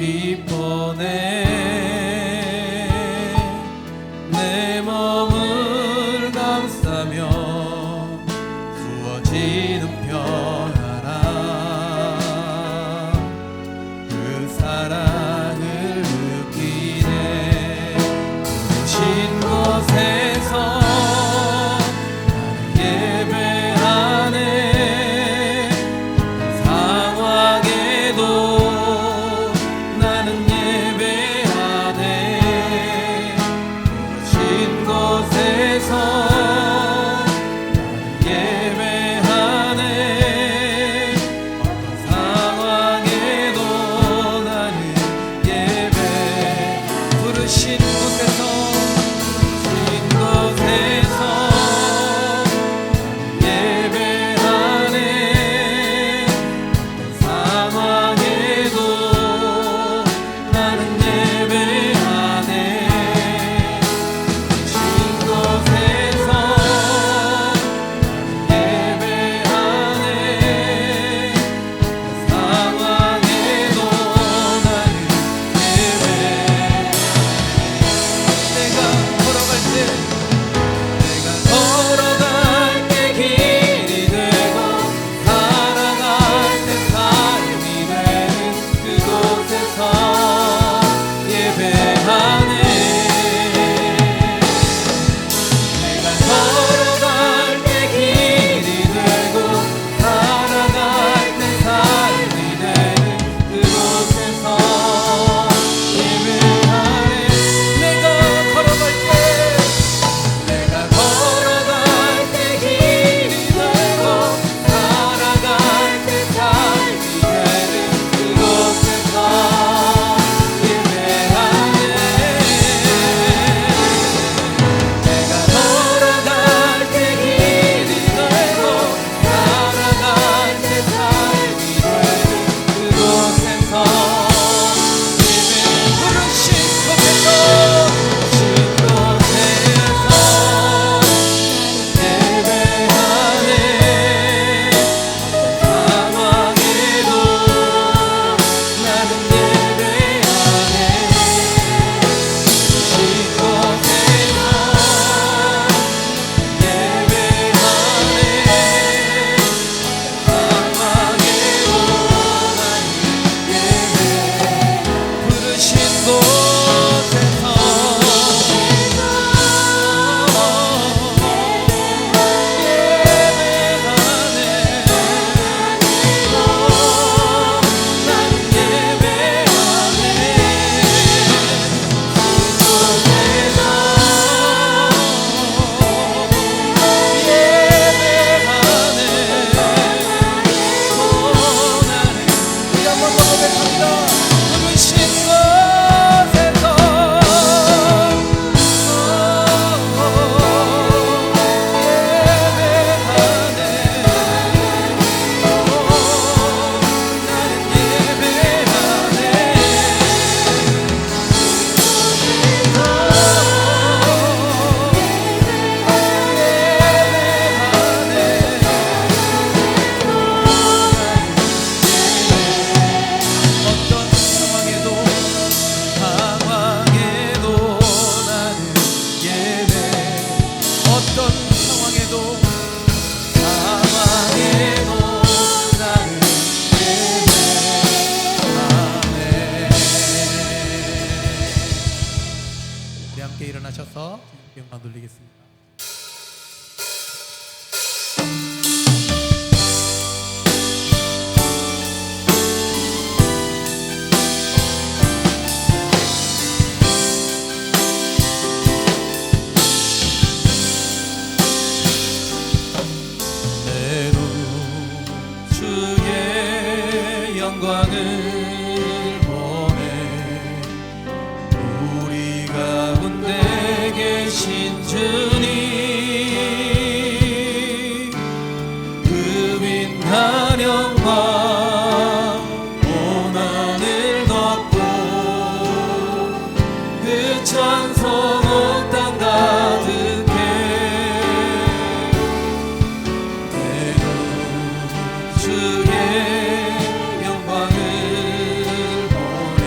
기뻐내 내 몸을 감싸며 부어지는 평안아 그 사랑을 느끼네 부르신 곳에서 예배하네 상황에도 나는 예배하네 부르신 곳에서 예배하네 상황에도 나는 예배 부르신 곳에서 예배하네 상황에도 나는 예배하네 신 곳에서 예배하네 상황에도 나는 예배 내가 걸어갈 때 길이 되고 살아갈 때 삶이 되는 그곳에서 예배하네 내가 걸어갈 때 길이 되고 살아갈 때 삶이 되는 그곳에서 예배하네 내가 걸어갈 때 길이 되고 살아갈 때 삶이 되는 그곳에서 예배하네 내가 걸어갈 때 길이 되고 살아갈 때 삶이 되는 그곳에서 예배 부르신 곳에서 예배하네 상황에도 나는 예배하네 신 곳에서 예배하네 상황에도 나는 예배 부르신 곳에서 함께 일어나셔서 영광 돌리겠습니다. 내 눈 주의 영광을 계신 주님 그 빛난 영광 온 하늘 덮고 그 찬송 온 땅 가득해 내가 주의 영광을 보내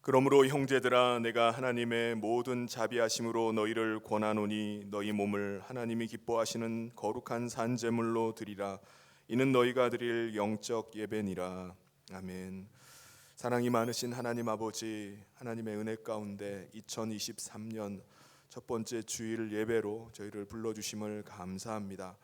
그러므로 형제들아, 내가 하나님의 모든 자비하심으로 너희를 권하노니 너희 몸을 하나님이 기뻐하시는 거룩한 산제물로 드리라. 이는 너희가 드릴 영적 예배니라. 아멘. 사랑이 많으신 하나님 아버지, 하나님의 은혜 가운데 2023년 첫 번째 주일 예배로 저희를 불러주심을 감사합니다.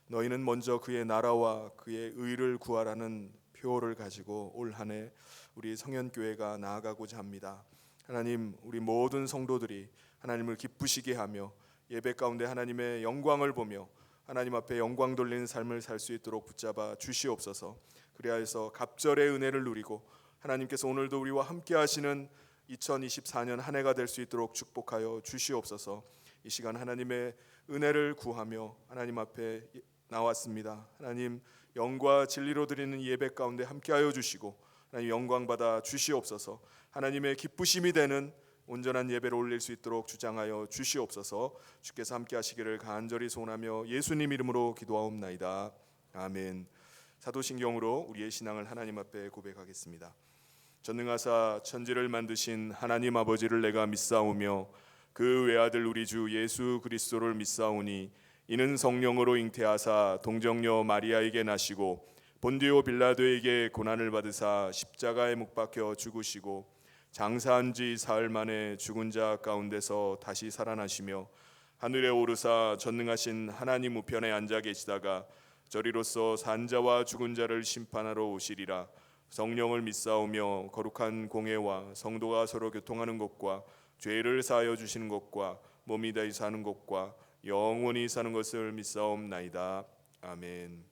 너희는 먼저 그의 나라와 그의 의를 구하라는 표어를 가지고 올 한 해 우리 성현교회가 나아가고자 합니다. 하나님, 우리 모든 성도들이 하나님을 기쁘시게 하며 예배 가운데 하나님의 영광을 보며 하나님 앞에 영광 돌리는 삶을 살 수 있도록 붙잡아 주시옵소서. 그리하여서 갑절의 은혜를 누리고 하나님께서 오늘도 우리와 함께 하시는 2024년 한 해가 될 수 있도록 축복하여 주시옵소서. 이 시간 하나님의 은혜를 구하며 하나님 앞에 나왔습니다. 하나님, 영과 진리로 드리는 예배 가운데 함께하여 주시고 하나님 영광 받아 주시옵소서. 하나님의 기쁘심이 되는 온전한 예배를 올릴 수 있도록 주장하여 주시옵소서. 주께서 함께 하시기를 간절히 소원하며 예수님 이름으로 기도하옵나이다. 아멘. 사도신경으로 우리의 신앙을 하나님 앞에 고백하겠습니다. 전능하사 천지를 만드신 하나님 아버지를 내가 믿사오며 그 외아들 우리 주 예수 그리스도를 믿사오니 이는 성령으로 잉태하사 동정녀 마리아에게 나시고 본디오 빌라도에게 고난을 받으사 십자가에 못 박혀 죽으시고 장사한 지 사흘 만에 죽은 자 가운데서 다시 살아나시며 하늘에 오르사 전능하신 하나님 우편에 앉아 계시다가 저리로서 산자와 죽은 자를 심판하러 오시리라. 성령을 믿사오며 거룩한 공회와 성도가 서로 교통하는 것과 죄를 사하여 주시는 것과 몸이 다시 사는 것과 영원히 사는 것을 믿사옵나이다. 아멘.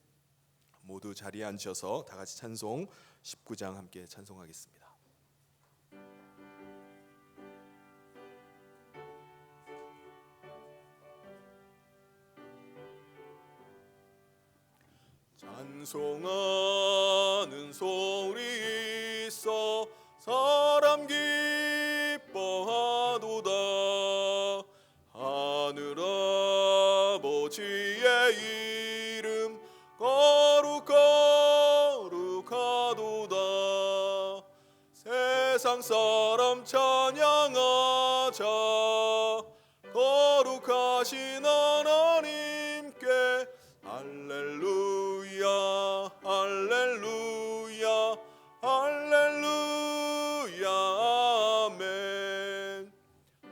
모두 자리에 앉으셔서 다 같이 찬송 19장 함께 찬송하겠습니다. 찬송하는 소리 있어 사람 기뻐하도다. 하늘 아버지의 이름 거룩하도다. 세상 사람 찬양하자. 거룩하신 하나님께 할렐루야 할렐루야 할렐루야 아멘.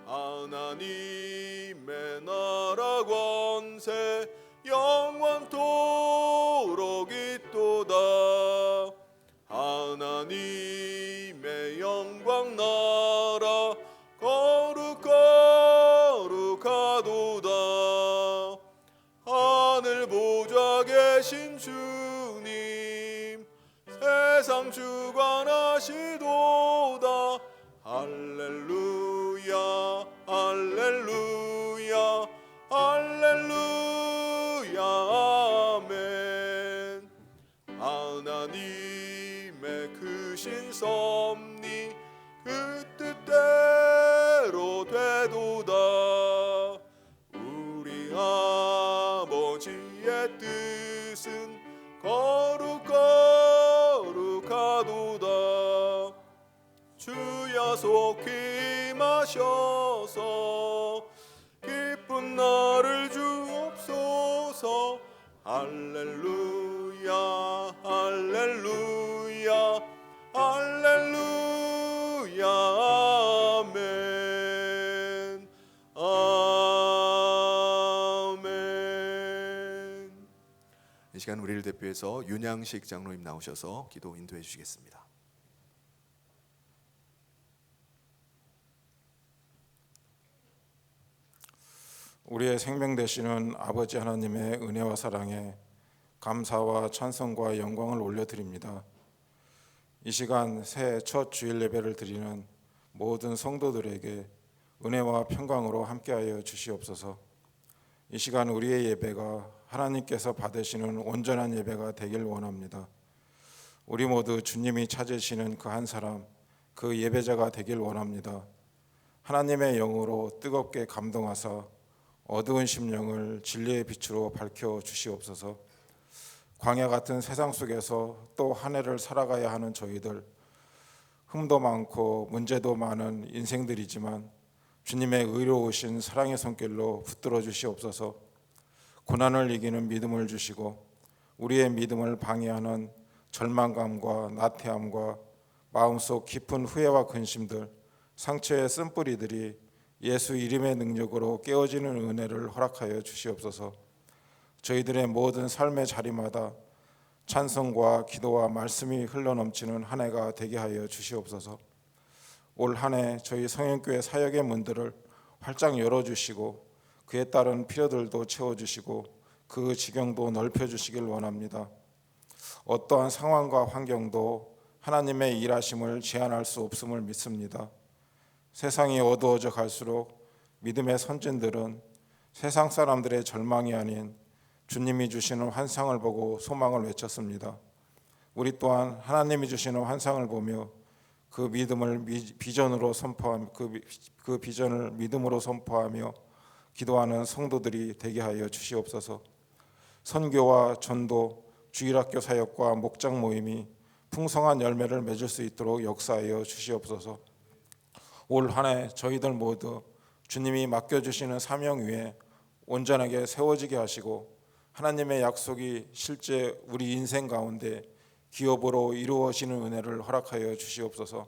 하나님의 나라 권세 영원토록 있도다. 하나님의 영광 나라 거룩하도다. 하늘 보좌 계신 주님 세상 주관하시도다. 할렐루야 할렐루야 할렐루야 아멘. 하나님의 크신 섭리 그 뜻대로 되도다. 우리 아버지의 뜻은 거룩하도다. 주야 속히 임하셔서 기쁜 나를 주옵소서. 할렐루야 할렐루야 할렐루야 아멘 아멘. 이 시간 우리를 대표해서 윤양식 장로님 나오셔서 기도 인도해 주시겠습니다. 우리의 생명 되시는 아버지 하나님의 은혜와 사랑에 감사와 찬송과 영광을 올려드립니다. 이 시간 새해 첫 주일 예배를 드리는 모든 성도들에게 은혜와 평강으로 함께하여 주시옵소서. 이 시간 우리의 예배가 하나님께서 받으시는 온전한 예배가 되길 원합니다. 우리 모두 주님이 찾으시는 그 한 사람, 그 예배자가 되길 원합니다. 하나님의 영으로 뜨겁게 감동하사 어두운 심령을 진리의 빛으로 밝혀 주시옵소서. 광야 같은 세상 속에서 또 한 해를 살아가야 하는 저희들, 흠도 많고 문제도 많은 인생들이지만 주님의 의로우신 사랑의 손길로 붙들어 주시옵소서. 고난을 이기는 믿음을 주시고 우리의 믿음을 방해하는 절망감과 나태함과 마음속 깊은 후회와 근심들, 상처의 쓴뿌리들이 예수 이름의 능력으로 깨어지는 은혜를 허락하여 주시옵소서. 저희들의 모든 삶의 자리마다 찬송과 기도와 말씀이 흘러넘치는 한 해가 되게 하여 주시옵소서. 올 한 해 저희 성현교회 사역의 문들을 활짝 열어주시고 그에 따른 필요들도 채워주시고 그 지경도 넓혀주시길 원합니다. 어떠한 상황과 환경도 하나님의 일하심을 제한할 수 없음을 믿습니다. 세상이 어두워져 갈수록 믿음의 선진들은 세상 사람들의 절망이 아닌 주님이 주시는 환상을 보고 소망을 외쳤습니다. 우리 또한 하나님이 주시는 환상을 보며 그 믿음을 비전으로 선포하며 그 비전을 믿음으로 선포하며 기도하는 성도들이 되게 하여 주시옵소서. 선교와 전도, 주일학교 사역과 목장 모임이 풍성한 열매를 맺을 수 있도록 역사하여 주시옵소서. 올 한 해 저희들 모두 주님이 맡겨주시는 사명 위에 온전하게 세워지게 하시고 하나님의 약속이 실제 우리 인생 가운데 기업으로 이루어지는 은혜를 허락하여 주시옵소서.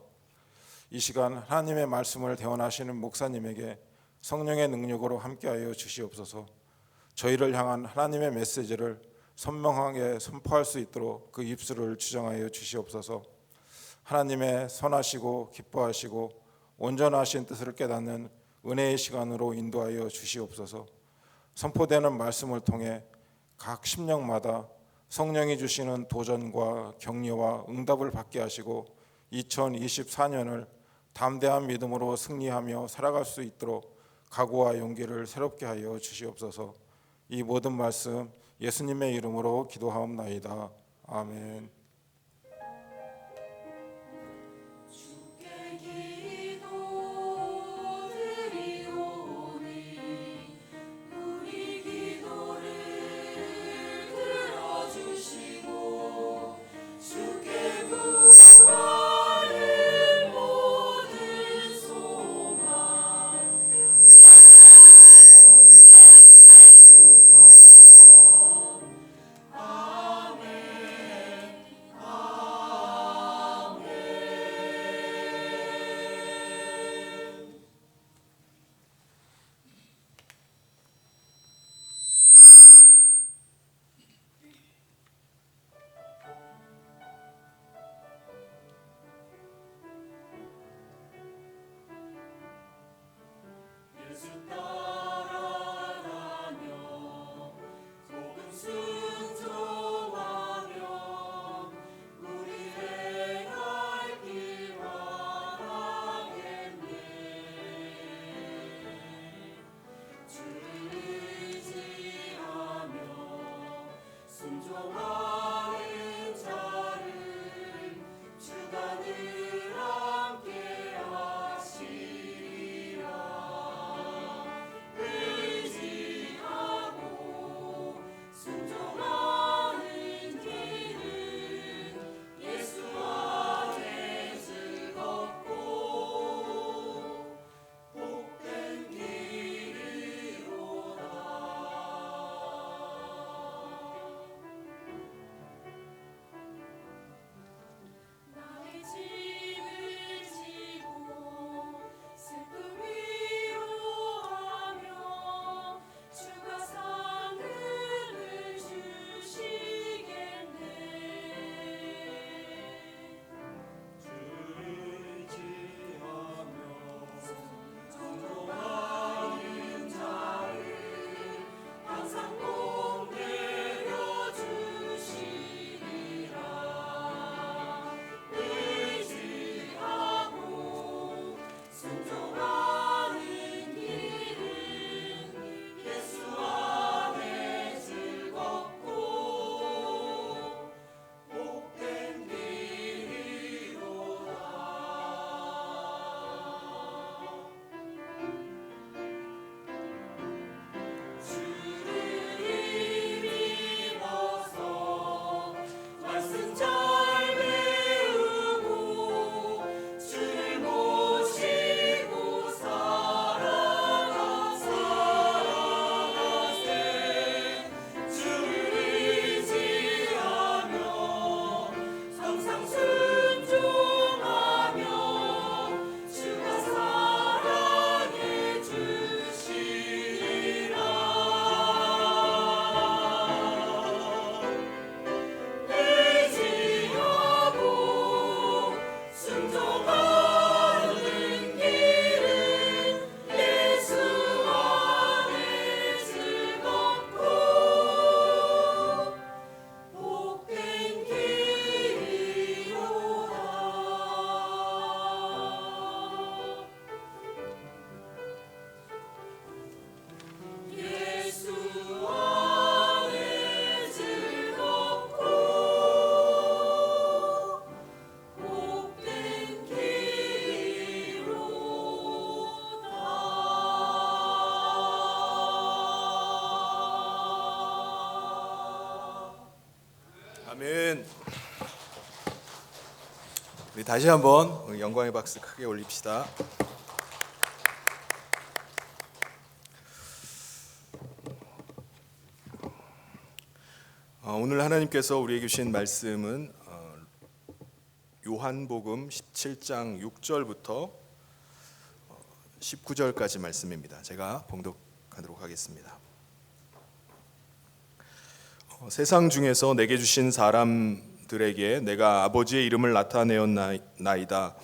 이 시간 하나님의 말씀을 대언하시는 목사님에게 성령의 능력으로 함께하여 주시옵소서. 저희를 향한 하나님의 메시지를 선명하게 선포할 수 있도록 그 입술을 주정하여 주시옵소서. 하나님의 선하시고 기뻐하시고 온전하신 뜻을 깨닫는 은혜의 시간으로 인도하여 주시옵소서. 선포되는 말씀을 통해 각 심령마다 성령이 주시는 도전과 격려와 응답을 받게 하시고 2024년을 담대한 믿음으로 승리하며 살아갈 수 있도록 각오와 용기를 새롭게 하여 주시옵소서. 이 모든 말씀 예수님의 이름으로 기도하옵나이다. 아멘. 아멘. 우리 다시 한번 영광의 박수 크게 올립시다. 오늘 하나님께서 우리에게 주신 말씀은 요한복음 17장 6절부터 19절까지 말씀입니다. 제가 봉독하도록 하겠습니다. 세상 중에서 내게 주신 사람들에게 내가 아버지의 이름을 나타내었나이다.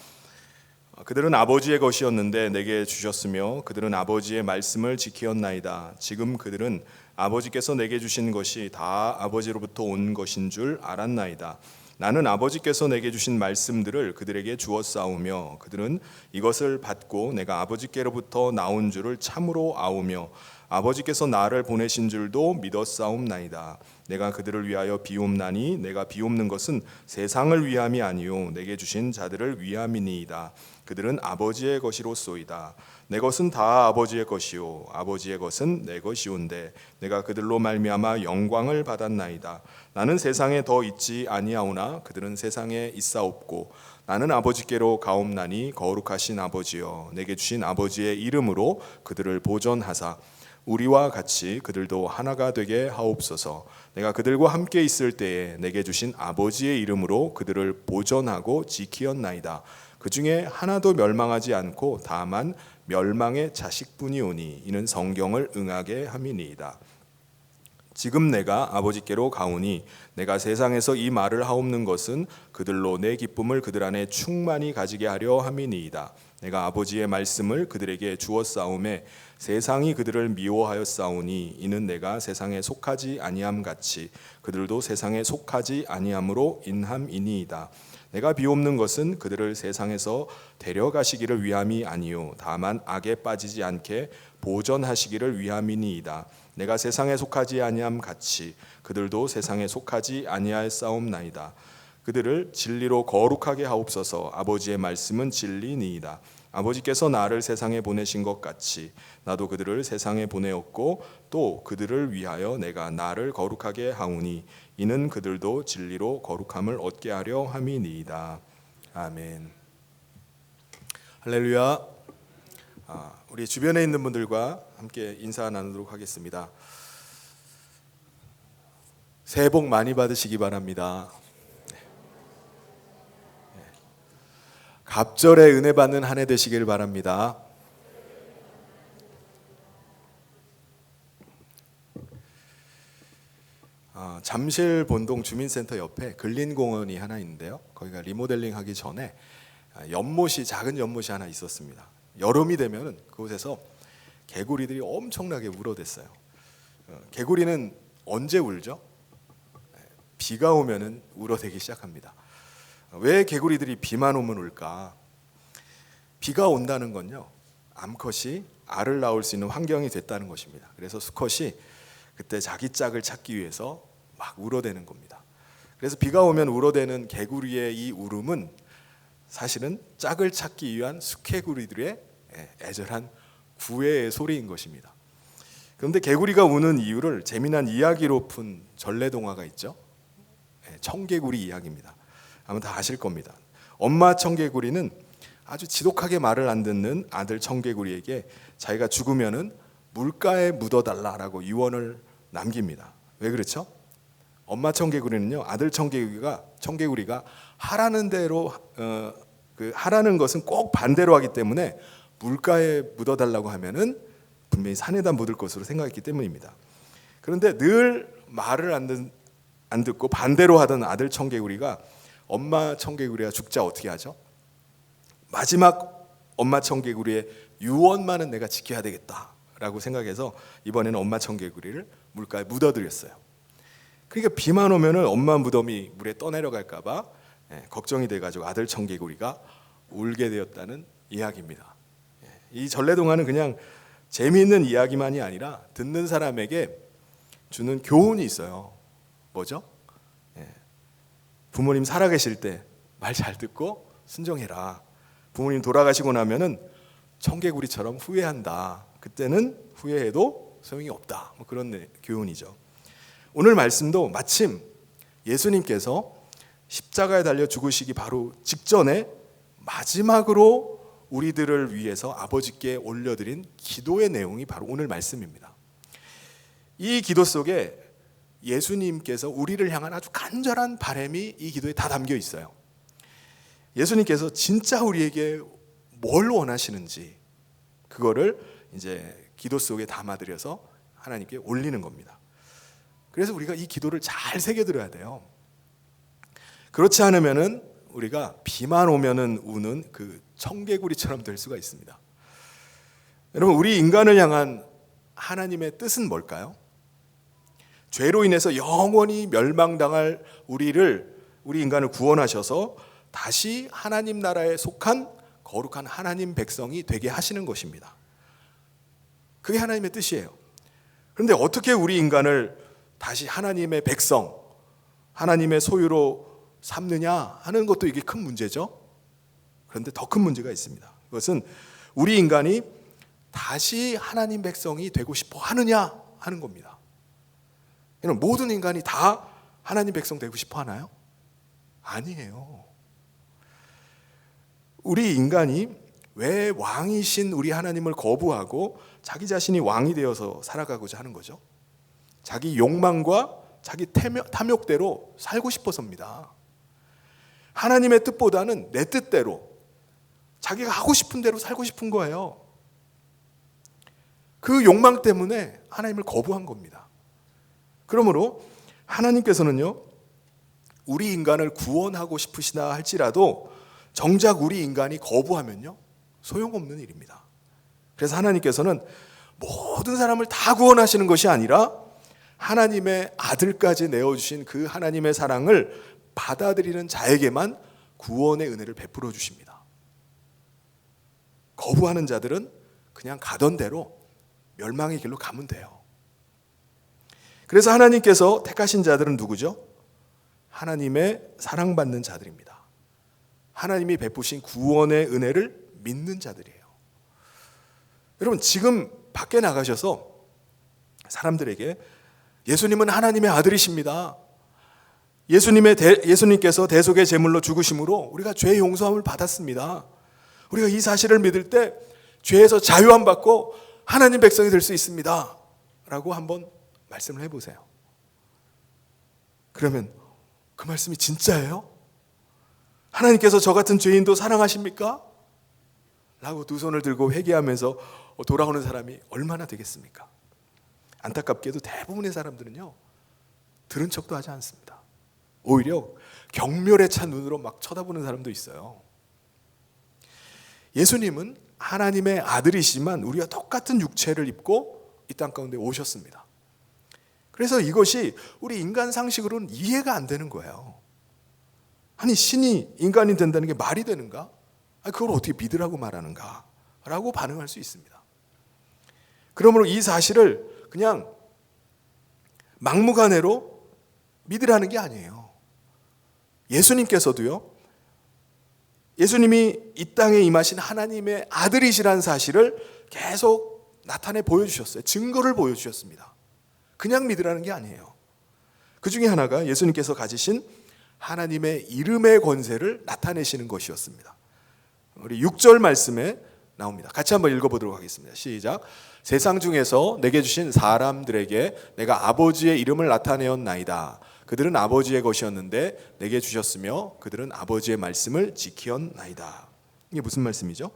그들은 아버지의 것이었는데 내게 주셨으며 그들은 아버지의 말씀을 지키었나이다. 지금 그들은 아버지께서 내게 주신 것이 다 아버지로부터 온 것인 줄 알았나이다. 나는 아버지께서 내게 주신 말씀들을 그들에게 주었사오며 그들은 이것을 받고 내가 아버지께로부터 나온 줄을 참으로 아오며 아버지께서 나를 보내신 줄도 믿었사옵나이다. 내가 그들을 위하여 비옵나니 내가 비옵는 것은 세상을 위함이 아니요 내게 주신 자들을 위함이니이다. 그들은 아버지의 것이로소이다. 내 것은 다 아버지의 것이요 아버지의 것은 내 것이온데 내가 그들로 말미암아 영광을 받았나이다. 나는 세상에 더 있지 아니하오나 그들은 세상에 있사옵고 나는 아버지께로 가옵나니 거룩하신 아버지여 내게 주신 아버지의 이름으로 그들을 보존하사 우리와 같이 그들도 하나가 되게 하옵소서. 내가 그들과 함께 있을 때에 내게 주신 아버지의 이름으로 그들을 보존하고 지키었나이다. 그 중에 하나도 멸망하지 않고 다만 멸망의 자식뿐이오니 이는 성경을 응하게 함이니이다. 지금 내가 아버지께로 가오니 내가 세상에서 이 말을 하옵는 것은 그들로 내 기쁨을 그들 안에 충만히 가지게 하려 함이니이다. 내가 아버지의 말씀을 그들에게 주었사오매 세상이 그들을 미워하였사오니 이는 내가 세상에 속하지 아니함 같이 그들도 세상에 속하지 아니함으로 인함이니이다. 내가 비옵는 것은 그들을 세상에서 데려가시기를 위함이 아니요 다만 악에 빠지지 않게 보전하시기를 위함이니이다. 내가 세상에 속하지 아니함 같이 그들도 세상에 속하지 아니하였사옵나이다. 그들을 진리로 거룩하게 하옵소서. 아버지의 말씀은 진리니이다. 아버지께서 나를 세상에 보내신 것 같이 나도 그들을 세상에 보내었고 또 그들을 위하여 내가 나를 거룩하게 하오니 이는 그들도 진리로 거룩함을 얻게 하려 함이니이다. 아멘. 할렐루야. 우리 주변에 있는 분들과 함께 인사 나누도록 하겠습니다. 새해 복 많이 받으시기 바랍니다. 갑절에 은혜 받는 한 해 되시길 바랍니다. 잠실 본동 주민센터 옆에 근린공원이 하나 있는데요. 거기가 리모델링 하기 전에 작은 연못이 하나 있었습니다. 여름이 되면 그곳에서 개구리들이 엄청나게 울어댔어요. 개구리는 언제 울죠? 비가 오면은 울어대기 시작합니다. 왜 개구리들이 비만 오면 울까? 비가 온다는 건요, 암컷이 알을 낳을 수 있는 환경이 됐다는 것입니다. 그래서 수컷이 그때 자기 짝을 찾기 위해서 막 울어대는 겁니다. 그래서 비가 오면 울어대는 개구리의 이 울음은 사실은 짝을 찾기 위한 수개구리들의 애절한 구애의 소리인 것입니다. 그런데 개구리가 우는 이유를 재미난 이야기로 푼 전래동화가 있죠. 청개구리 이야기입니다. 아마 다 아실 겁니다. 엄마 청개구리는 아주 지독하게 말을 안 듣는 아들 청개구리에게 자기가 죽으면은 물가에 묻어달라라고 유언을 남깁니다. 왜 그렇죠? 엄마 청개구리는요, 아들 청개구리가 하라는 대로 하라는 것은 꼭 반대로 하기 때문에 물가에 묻어달라고 하면은 분명히 산에다 묻을 것으로 생각했기 때문입니다. 그런데 늘 말을 안 듣고 반대로 하던 아들 청개구리가 엄마 청개구리가 죽자 어떻게 하죠? 마지막 엄마 청개구리의 유언만은 내가 지켜야 되겠다라고 생각해서 이번에는 엄마 청개구리를 물가에 묻어드렸어요. 그러니까 비만 오면은 엄마 무덤이 물에 떠내려갈까 봐 걱정이 돼가지고 아들 청개구리가 울게 되었다는 이야기입니다. 이 전래동화는 그냥 재미있는 이야기만이 아니라 듣는 사람에게 주는 교훈이 있어요. 뭐죠? 부모님 살아계실 때 말 잘 듣고 순종해라. 부모님 돌아가시고 나면은 청개구리처럼 후회한다. 그때는 후회해도 소용이 없다. 뭐 그런 교훈이죠. 오늘 말씀도 마침 예수님께서 십자가에 달려 죽으시기 바로 직전에 마지막으로 우리들을 위해서 아버지께 올려드린 기도의 내용이 바로 오늘 말씀입니다. 이 기도 속에 예수님께서 우리를 향한 아주 간절한 바람이 이 기도에 다 담겨 있어요. 예수님께서 진짜 우리에게 뭘 원하시는지 그거를 이제 기도 속에 담아들여서 하나님께 올리는 겁니다. 그래서 우리가 이 기도를 잘 새겨들어야 돼요. 그렇지 않으면은 우리가 비만 오면은 우는 그 청개구리처럼 될 수가 있습니다. 여러분, 우리 인간을 향한 하나님의 뜻은 뭘까요? 죄로 인해서 영원히 멸망당할 우리 인간을 구원하셔서 다시 하나님 나라에 속한 거룩한 하나님 백성이 되게 하시는 것입니다. 그게 하나님의 뜻이에요. 그런데 어떻게 우리 인간을 다시 하나님의 백성, 하나님의 소유로 삼느냐 하는 것도 이게 큰 문제죠. 그런데 더 큰 문제가 있습니다. 그것은 우리 인간이 다시 하나님 백성이 되고 싶어 하느냐 하는 겁니다. 여러분, 모든 인간이 다 하나님 백성 되고 싶어 하나요? 아니에요. 우리 인간이 왜 왕이신 우리 하나님을 거부하고 자기 자신이 왕이 되어서 살아가고자 하는 거죠? 자기 욕망과 자기 탐욕대로 살고 싶어서입니다. 하나님의 뜻보다는 내 뜻대로 자기가 하고 싶은 대로 살고 싶은 거예요. 그 욕망 때문에 하나님을 거부한 겁니다. 그러므로 하나님께서는요, 우리 인간을 구원하고 싶으시다 할지라도 정작 우리 인간이 거부하면요, 소용없는 일입니다. 그래서 하나님께서는 모든 사람을 다 구원하시는 것이 아니라 하나님의 아들까지 내어주신 그 하나님의 사랑을 받아들이는 자에게만 구원의 은혜를 베풀어 주십니다. 거부하는 자들은 그냥 가던 대로 멸망의 길로 가면 돼요. 그래서 하나님께서 택하신 자들은 누구죠? 하나님의 사랑받는 자들입니다. 하나님이 베푸신 구원의 은혜를 믿는 자들이에요. 여러분, 지금 밖에 나가셔서 사람들에게 예수님은 하나님의 아들이십니다. 예수님께서 대속의 제물로 죽으심으로 우리가 죄 용서함을 받았습니다. 우리가 이 사실을 믿을 때 죄에서 자유함 받고 하나님 백성이 될 수 있습니다. 라고 한번 말씀을 해보세요. 그러면 그 말씀이 진짜예요? 하나님께서 저 같은 죄인도 사랑하십니까? 라고 두 손을 들고 회개하면서 돌아오는 사람이 얼마나 되겠습니까? 안타깝게도 대부분의 사람들은요, 들은 척도 하지 않습니다. 오히려 경멸에 찬 눈으로 막 쳐다보는 사람도 있어요. 예수님은 하나님의 아들이시지만 우리와 똑같은 육체를 입고 이 땅 가운데 오셨습니다. 그래서 이것이 우리 인간 상식으로는 이해가 안 되는 거예요. 아니, 신이 인간이 된다는 게 말이 되는가? 그걸 어떻게 믿으라고 말하는가? 라고 반응할 수 있습니다. 그러므로 이 사실을 그냥 막무가내로 믿으라는 게 아니에요. 예수님께서도요, 예수님이 이 땅에 임하신 하나님의 아들이시라는 사실을 계속 나타내 보여주셨어요. 증거를 보여주셨습니다. 그냥 믿으라는 게 아니에요. 그 중에 하나가 예수님께서 가지신 하나님의 이름의 권세를 나타내시는 것이었습니다. 우리 6절 말씀에 나옵니다. 같이 한번 읽어보도록 하겠습니다. 시작. 세상 중에서 내게 주신 사람들에게 내가 아버지의 이름을 나타내었나이다. 그들은 아버지의 것이었는데 내게 주셨으며 그들은 아버지의 말씀을 지키었나이다. 이게 무슨 말씀이죠?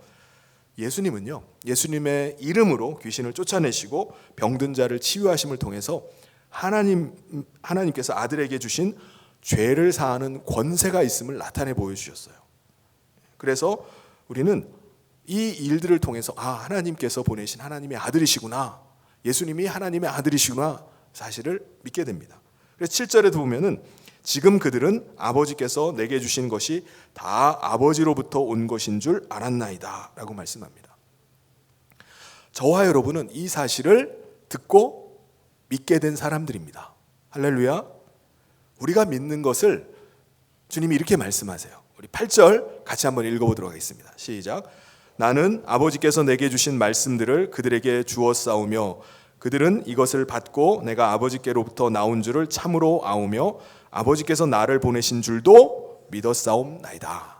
예수님은요, 예수님의 이름으로 귀신을 쫓아내시고 병든 자를 치유하심을 통해서 하나님께서 아들에게 주신 죄를 사하는 권세가 있음을 나타내 보여주셨어요. 그래서 우리는 이 일들을 통해서 하나님께서 보내신 하나님의 아들이시구나, 예수님이 하나님의 아들이시구나 사실을 믿게 됩니다. 그래서 7절에도 보면은 지금 그들은 아버지께서 내게 주신 것이 다 아버지로부터 온 것인 줄 알았나이다 라고 말씀합니다. 저와 여러분은 이 사실을 듣고 믿게 된 사람들입니다. 할렐루야. 우리가 믿는 것을 주님이 이렇게 말씀하세요. 우리 8절 같이 한번 읽어보도록 하겠습니다. 시작. 나는 아버지께서 내게 주신 말씀들을 그들에게 주었사오며 그들은 이것을 받고 내가 아버지께로부터 나온 줄을 참으로 아오며 아버지께서 나를 보내신 줄도 믿었사옵나이다.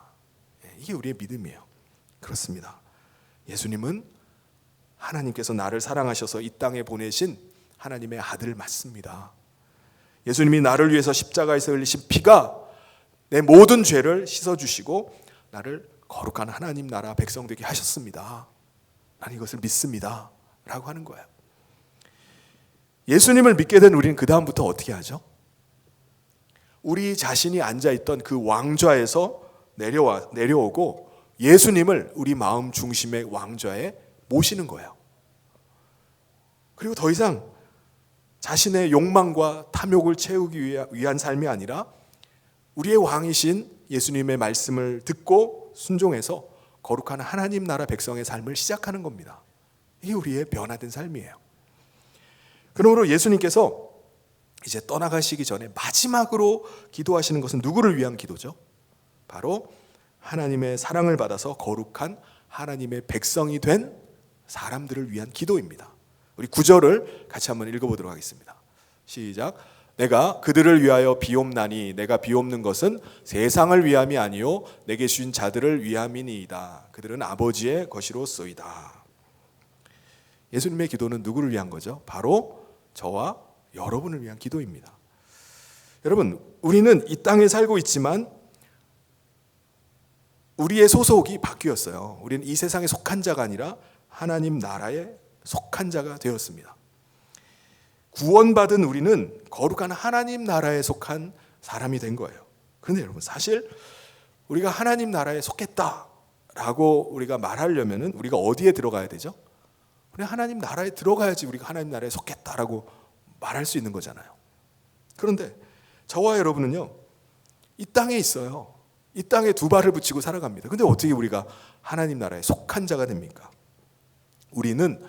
이게 우리의 믿음이에요. 그렇습니다. 예수님은 하나님께서 나를 사랑하셔서 이 땅에 보내신 하나님의 아들 맞습니다. 예수님이 나를 위해서 십자가에서 흘리신 피가 내 모든 죄를 씻어주시고 나를 거룩한 하나님 나라 백성 되게 하셨습니다. 나는 이것을 믿습니다 라고 하는 거예요. 예수님을 믿게 된 우리는 그 다음부터 어떻게 하죠? 우리 자신이 앉아있던 그 왕좌에서 내려오고 예수님을 우리 마음 중심의 왕좌에 모시는 거예요. 그리고 더 이상 자신의 욕망과 탐욕을 채우기 위한 삶이 아니라 우리의 왕이신 예수님의 말씀을 듣고 순종해서 거룩한 하나님 나라 백성의 삶을 시작하는 겁니다. 이게 우리의 변화된 삶이에요. 그러므로 예수님께서 이제 떠나가시기 전에 마지막으로 기도하시는 것은 누구를 위한 기도죠? 바로 하나님의 사랑을 받아서 거룩한 하나님의 백성이 된 사람들을 위한 기도입니다. 우리 9절을 같이 한번 읽어보도록 하겠습니다. 시작. 내가 그들을 위하여 비옵나니 내가 비옵는 것은 세상을 위함이 아니요 내게 주신 자들을 위함이니이다. 그들은 아버지의 것이로소이다. 예수님의 기도는 누구를 위한 거죠? 바로 저와 여러분을 위한 기도입니다. 여러분, 우리는 이 땅에 살고 있지만 우리의 소속이 바뀌었어요. 우리는 이 세상에 속한 자가 아니라 하나님 나라에 속한 자가 되었습니다. 구원받은 우리는 거룩한 하나님 나라에 속한 사람이 된 거예요. 그런데 여러분, 사실 우리가 하나님 나라에 속했다라고 우리가 말하려면 우리가 어디에 들어가야 되죠? 우리 하나님 나라에 들어가야지 우리가 하나님 나라에 속했다라고 말할 수 있는 거잖아요. 그런데 저와 여러분은요, 이 땅에 있어요. 이 땅에 두 발을 붙이고 살아갑니다. 근데 어떻게 우리가 하나님 나라에 속한 자가 됩니까? 우리는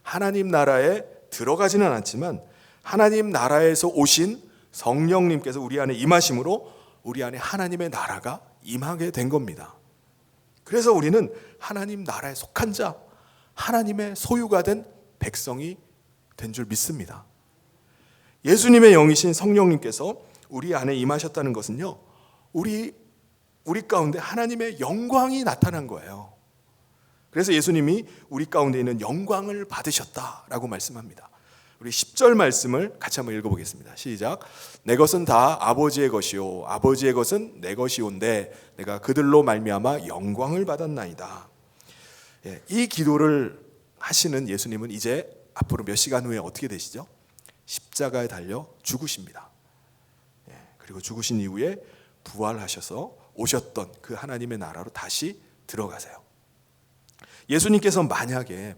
하나님 나라에 들어가지는 않았지만 하나님 나라에서 오신 성령님께서 우리 안에 임하심으로 우리 안에 하나님의 나라가 임하게 된 겁니다. 그래서 우리는 하나님 나라에 속한 자, 하나님의 소유가 된 백성이 된 줄 믿습니다. 예수님의 영이신 성령님께서 우리 안에 임하셨다는 것은요, 우리 가운데 하나님의 영광이 나타난 거예요. 그래서 예수님이 우리 가운데 있는 영광을 받으셨다라고 말씀합니다. 우리 10절 말씀을 같이 한번 읽어보겠습니다. 시작. 내 것은 다 아버지의 것이요 아버지의 것은 내 것이온데 내가 그들로 말미암아 영광을 받았나이다. 이 기도를 하시는 예수님은 이제 앞으로 몇 시간 후에 어떻게 되시죠? 십자가에 달려 죽으십니다. 그리고 죽으신 이후에 부활하셔서 오셨던 그 하나님의 나라로 다시 들어가세요. 예수님께서 만약에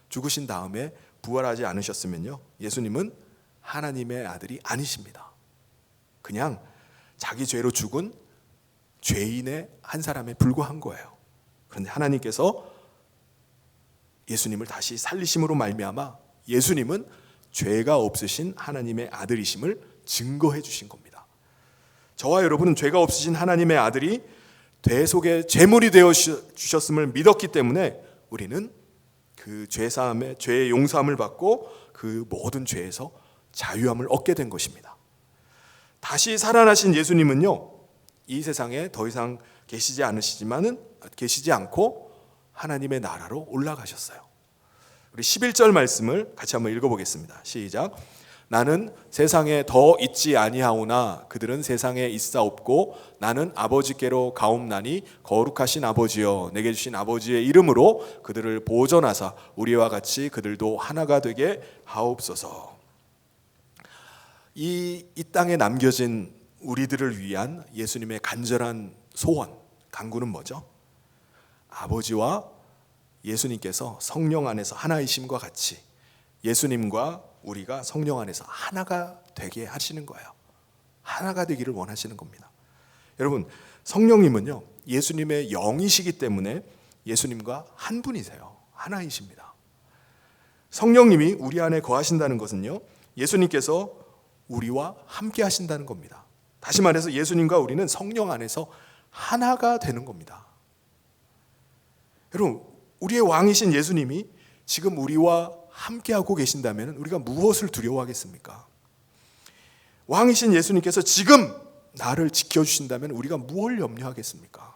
죽으신 다음에 부활하지 않으셨으면요, 예수님은 하나님의 아들이 아니십니다. 그냥 자기 죄로 죽은 죄인의 한 사람에 불과한 거예요. 그런데 하나님께서 예수님을 다시 살리심으로 말미암아 예수님은 죄가 없으신 하나님의 아들이심을 증거해 주신 겁니다. 저와 여러분은 죄가 없으신 하나님의 아들이 대속의 제물이 되어 주셨음을 믿었기 때문에 우리는 그 죄사함의 죄의 용서함을 받고 그 모든 죄에서 자유함을 얻게 된 것입니다. 다시 살아나신 예수님은요, 이 세상에 더 이상 계시지 않고 하나님의 나라로 올라가셨어요. 우리 11절 말씀을 같이 한번 읽어보겠습니다. 시작. 나는 세상에 더 있지 아니하오나 그들은 세상에 있사옵고 나는 아버지께로 가옵나니 거룩하신 아버지여 내게 주신 아버지의 이름으로 그들을 보존하사 우리와 같이 그들도 하나가 되게 하옵소서. 이 땅에 남겨진 우리들을 위한 예수님의 간절한 소원, 간구는 뭐죠? 아버지와 예수님께서 성령 안에서 하나이심과 같이 예수님과 우리가 성령 안에서 하나가 되게 하시는 거예요. 하나가 되기를 원하시는 겁니다. 여러분, 성령님은요, 예수님의 영이시기 때문에 예수님과 한 분이세요. 하나이십니다. 성령님이 우리 안에 거하신다는 것은요, 예수님께서 우리와 함께 하신다는 겁니다. 다시 말해서 예수님과 우리는 성령 안에서 하나가 되는 겁니다. 여러분, 우리의 왕이신 예수님이 지금 우리와 함께하고 계신다면 우리가 무엇을 두려워하겠습니까? 왕이신 예수님께서 지금 나를 지켜주신다면 우리가 무엇을 염려하겠습니까?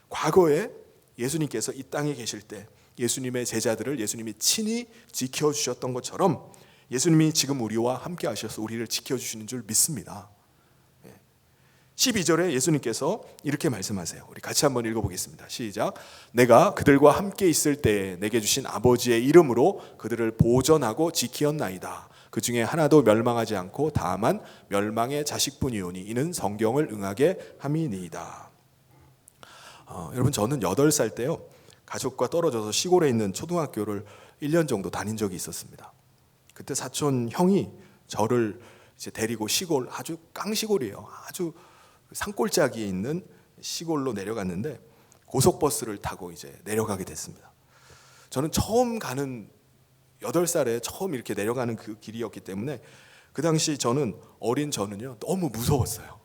과거에 예수님께서 이 땅에 계실 때 예수님의 제자들을 예수님이 친히 지켜주셨던 것처럼 예수님이 지금 우리와 함께 하셔서 우리를 지켜주시는 줄 믿습니다. 12절에 예수님께서 이렇게 말씀하세요. 우리 같이 한번 읽어보겠습니다. 시작. 내가 그들과 함께 있을 때에 내게 주신 아버지의 이름으로 그들을 보전하고 지키었나이다. 그 중에 하나도 멸망하지 않고 다만 멸망의 자식뿐이오니 이는 성경을 응하게 함이니이다. 여러분, 저는 8살 때요 가족과 떨어져서 시골에 있는 초등학교를 1년 정도 다닌 적이 있었습니다. 그때 사촌 형이 저를 이제 데리고 시골, 아주 깡시골이에요. 아주 산골짜기에 있는 시골로 내려갔는데 고속버스를 타고 이제 내려가게 됐습니다. 저는 처음 가는 8살에 처음 이렇게 내려가는 그 길이었기 때문에 그 당시 어린 저는요 너무 무서웠어요.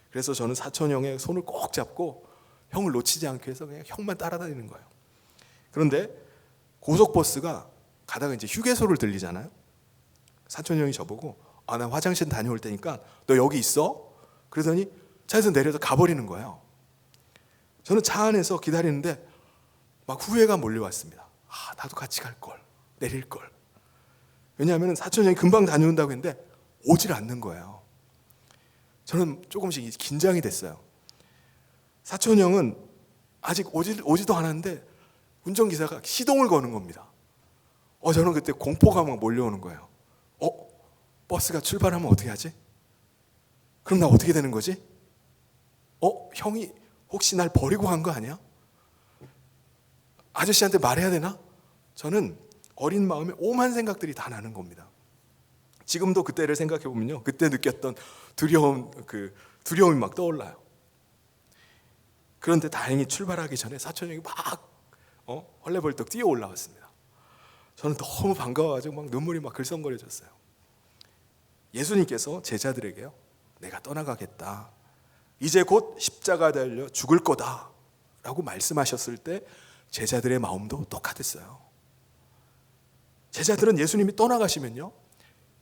그래서 저는 사촌 형의 손을 꼭 잡고 형을 놓치지 않기 위해서 그냥 형만 따라다니는 거예요. 그런데 고속버스가 가다가 이제 휴게소를 들리잖아요. 사촌 형이 저보고 나 화장실 다녀올 테니까 너 여기 있어? 그러더니 차에서 내려서 가버리는 거예요. 저는 차 안에서 기다리는데 막 후회가 몰려왔습니다. 나도 같이 갈걸, 내릴걸. 왜냐하면 사촌 형이 금방 다녀온다고 했는데 오질 않는 거예요. 저는 조금씩 긴장이 됐어요. 사촌 형은 아직 오지도 않았는데 운전기사가 시동을 거는 겁니다. 저는 그때 공포가 막 몰려오는 거예요. 버스가 출발하면 어떻게 하지? 그럼 나 어떻게 되는 거지? 형이 혹시 날 버리고 간 거 아니야? 아저씨한테 말해야 되나? 저는 어린 마음에 오만 생각들이 다 나는 겁니다. 지금도 그때를 생각해 보면요, 그때 느꼈던 두려움이 막 떠올라요. 그런데 다행히 출발하기 전에 사촌 형이 막 헐레벌떡 뛰어 올라왔습니다. 저는 너무 반가워가지고 막 눈물이 막 글썽거려졌어요. 예수님께서 제자들에게요, 내가 떠나가겠다, 이제 곧 십자가 달려 죽을 거다 라고 말씀하셨을 때 제자들의 마음도 똑같았어요. 제자들은 예수님이 떠나가시면요,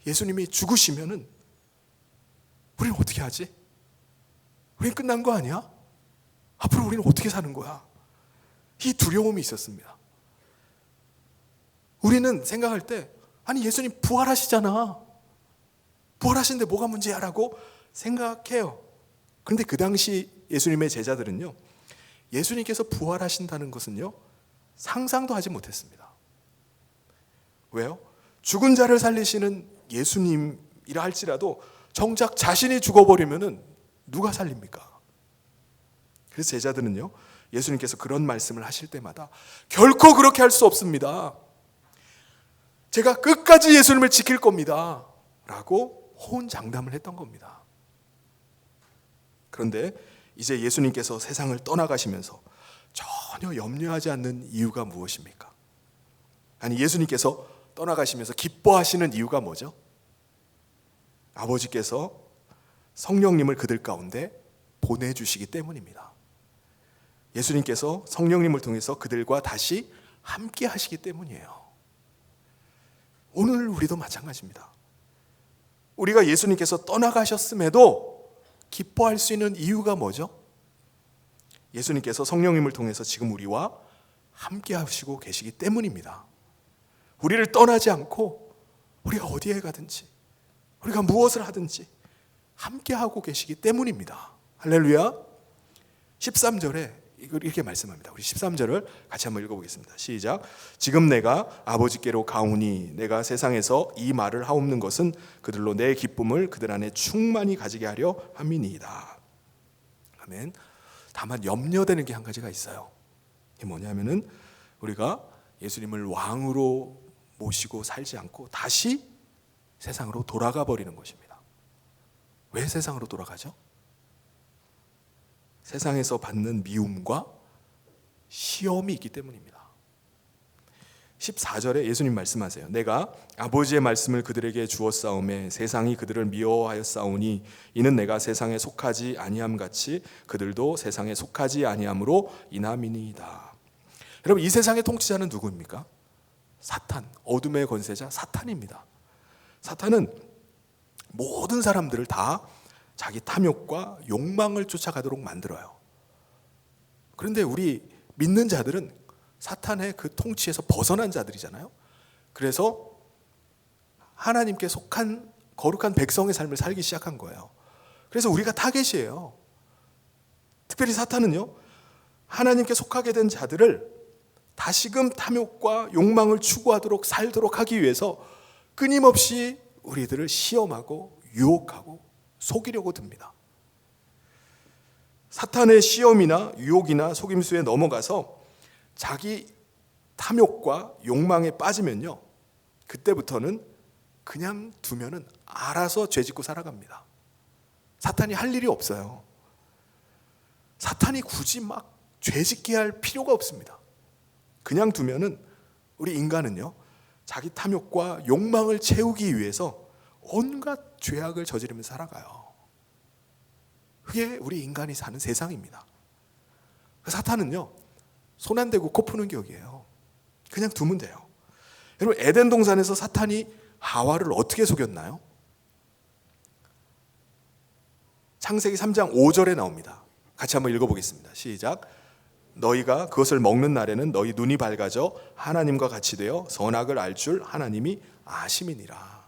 예수님이 죽으시면은 우리는 어떻게 하지? 우린 끝난 거 아니야? 앞으로 우리는 어떻게 사는 거야? 이 두려움이 있었습니다. 우리는 생각할 때 예수님 부활하시잖아, 부활하시는데 뭐가 문제야? 라고 생각해요. 그런데 그 당시 예수님의 제자들은요, 예수님께서 부활하신다는 것은요 상상도 하지 못했습니다. 왜요? 죽은 자를 살리시는 예수님이라 할지라도 정작 자신이 죽어버리면은 누가 살립니까? 그래서 제자들은요, 예수님께서 그런 말씀을 하실 때마다 결코 그렇게 할 수 없습니다, 제가 끝까지 예수님을 지킬 겁니다 라고 호언장담을 했던 겁니다. 그런데 이제 예수님께서 세상을 떠나가시면서 전혀 염려하지 않는 이유가 무엇입니까? 예수님께서 떠나가시면서 기뻐하시는 이유가 뭐죠? 아버지께서 성령님을 그들 가운데 보내주시기 때문입니다. 예수님께서 성령님을 통해서 그들과 다시 함께 하시기 때문이에요. 오늘 우리도 마찬가지입니다. 우리가 예수님께서 떠나가셨음에도 기뻐할 수 있는 이유가 뭐죠? 예수님께서 성령님을 통해서 지금 우리와 함께 하시고 계시기 때문입니다. 우리를 떠나지 않고 우리가 어디에 가든지 우리가 무엇을 하든지 함께 하고 계시기 때문입니다. 할렐루야. 13절에 이렇게 말씀합니다. 우리 13절을 같이 한번 읽어보겠습니다. 시작. 지금 내가 아버지께로 가오니 내가 세상에서 이 말을 하옵는 것은 그들로 내 기쁨을 그들 안에 충만히 가지게 하려 함이니이다. 아멘. 다만 염려되는 게 한 가지가 있어요. 이게 뭐냐면은 우리가 예수님을 왕으로 모시고 살지 않고 다시 세상으로 돌아가 버리는 것입니다. 왜 세상으로 돌아가죠? 세상에서 받는 미움과 시험이 있기 때문입니다. 14절에 예수님 말씀하세요. 내가 아버지의 말씀을 그들에게 주었사오매 세상이 그들을 미워하였사오니 이는 내가 세상에 속하지 아니함 같이 그들도 세상에 속하지 아니함으로 인함이니이다. 여러분, 이 세상의 통치자는 누구입니까? 사탄, 어둠의 권세자 사탄입니다. 사탄은 모든 사람들을 다 자기 탐욕과 욕망을 쫓아가도록 만들어요. 그런데 우리 믿는 자들은 사탄의 그 통치에서 벗어난 자들이잖아요. 그래서 하나님께 속한 거룩한 백성의 삶을 살기 시작한 거예요. 그래서 우리가 타겟이에요. 특별히 사탄은요, 하나님께 속하게 된 자들을 다시금 탐욕과 욕망을 추구하도록 살도록 하기 위해서 끊임없이 우리들을 시험하고 유혹하고 속이려고 듭니다. 사탄의 시험이나 유혹이나 속임수에 넘어가서 자기 탐욕과 욕망에 빠지면요, 그때부터는 그냥 두면은 알아서 죄짓고 살아갑니다. 사탄이 할 일이 없어요. 사탄이 굳이 막 죄짓게 할 필요가 없습니다. 그냥 두면은 우리 인간은요, 자기 탐욕과 욕망을 채우기 위해서 온갖 죄악을 저지르면서 살아가요. 그게 우리 인간이 사는 세상입니다. 사탄은요, 손 안 대고 코 푸는 격이에요. 그냥 두면 돼요. 여러분, 에덴 동산에서 사탄이 하와를 어떻게 속였나요? 창세기 3장 5절에 나옵니다. 같이 한번 읽어보겠습니다. 시작. 너희가 그것을 먹는 날에는 너희 눈이 밝아져 하나님과 같이 되어 선악을 알 줄 하나님이 아심이니라.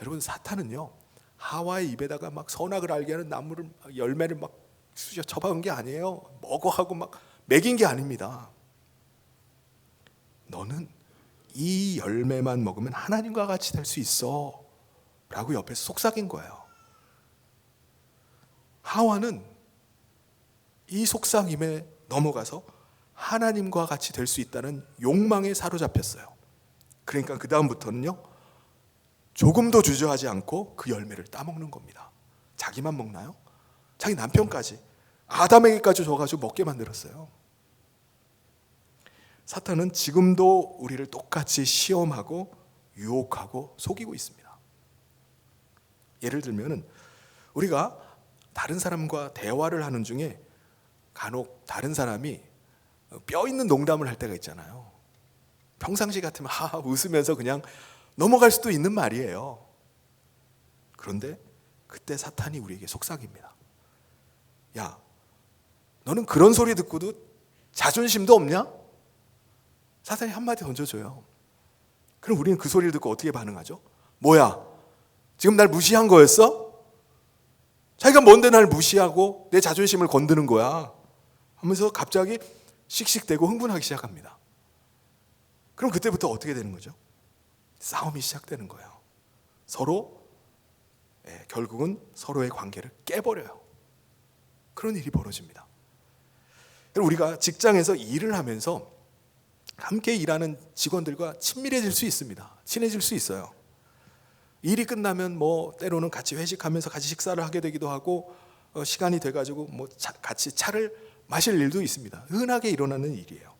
여러분, 사탄은요, 하와의 입에다가 막 선악을 알게 하는 나무를, 열매를 막 쑤셔 쳐박은 게 아니에요. 먹어 하고 막 먹인 게 아닙니다. 너는 이 열매만 먹으면 하나님과 같이 될 수 있어 라고 옆에서 속삭인 거예요. 하와는 이 속삭임에 넘어가서 하나님과 같이 될 수 있다는 욕망에 사로잡혔어요. 그러니까 그 다음부터는요, 조금도 주저하지 않고 그 열매를 따먹는 겁니다. 자기만 먹나요? 자기 남편까지, 아담에게까지 줘가지고 먹게 만들었어요. 사탄은 지금도 우리를 똑같이 시험하고 유혹하고 속이고 있습니다. 예를 들면 우리가 다른 사람과 대화를 하는 중에 간혹 다른 사람이 뼈 있는 농담을 할 때가 있잖아요. 평상시 같으면 하하 웃으면서 그냥 넘어갈 수도 있는 말이에요. 그런데 그때 사탄이 우리에게 속삭입니다. 야, 너는 그런 소리 듣고도 자존심도 없냐? 사탄이 한마디 던져줘요. 그럼 우리는 그 소리를 듣고 어떻게 반응하죠? 뭐야? 지금 날 무시한 거였어? 자기가 뭔데 날 무시하고 내 자존심을 건드는 거야? 하면서 갑자기 씩씩대고 흥분하기 시작합니다. 그럼 그때부터 어떻게 되는 거죠? 싸움이 시작되는 거예요. 서로 결국은 서로의 관계를 깨버려요. 그런 일이 벌어집니다. 우리가 직장에서 일을 하면서 함께 일하는 직원들과 친밀해질 수 있습니다. 친해질 수 있어요. 일이 끝나면 뭐 때로는 같이 회식하면서 같이 식사를 하게 되기도 하고, 시간이 돼가지고 뭐 같이 차를 마실 일도 있습니다. 흔하게 일어나는 일이에요.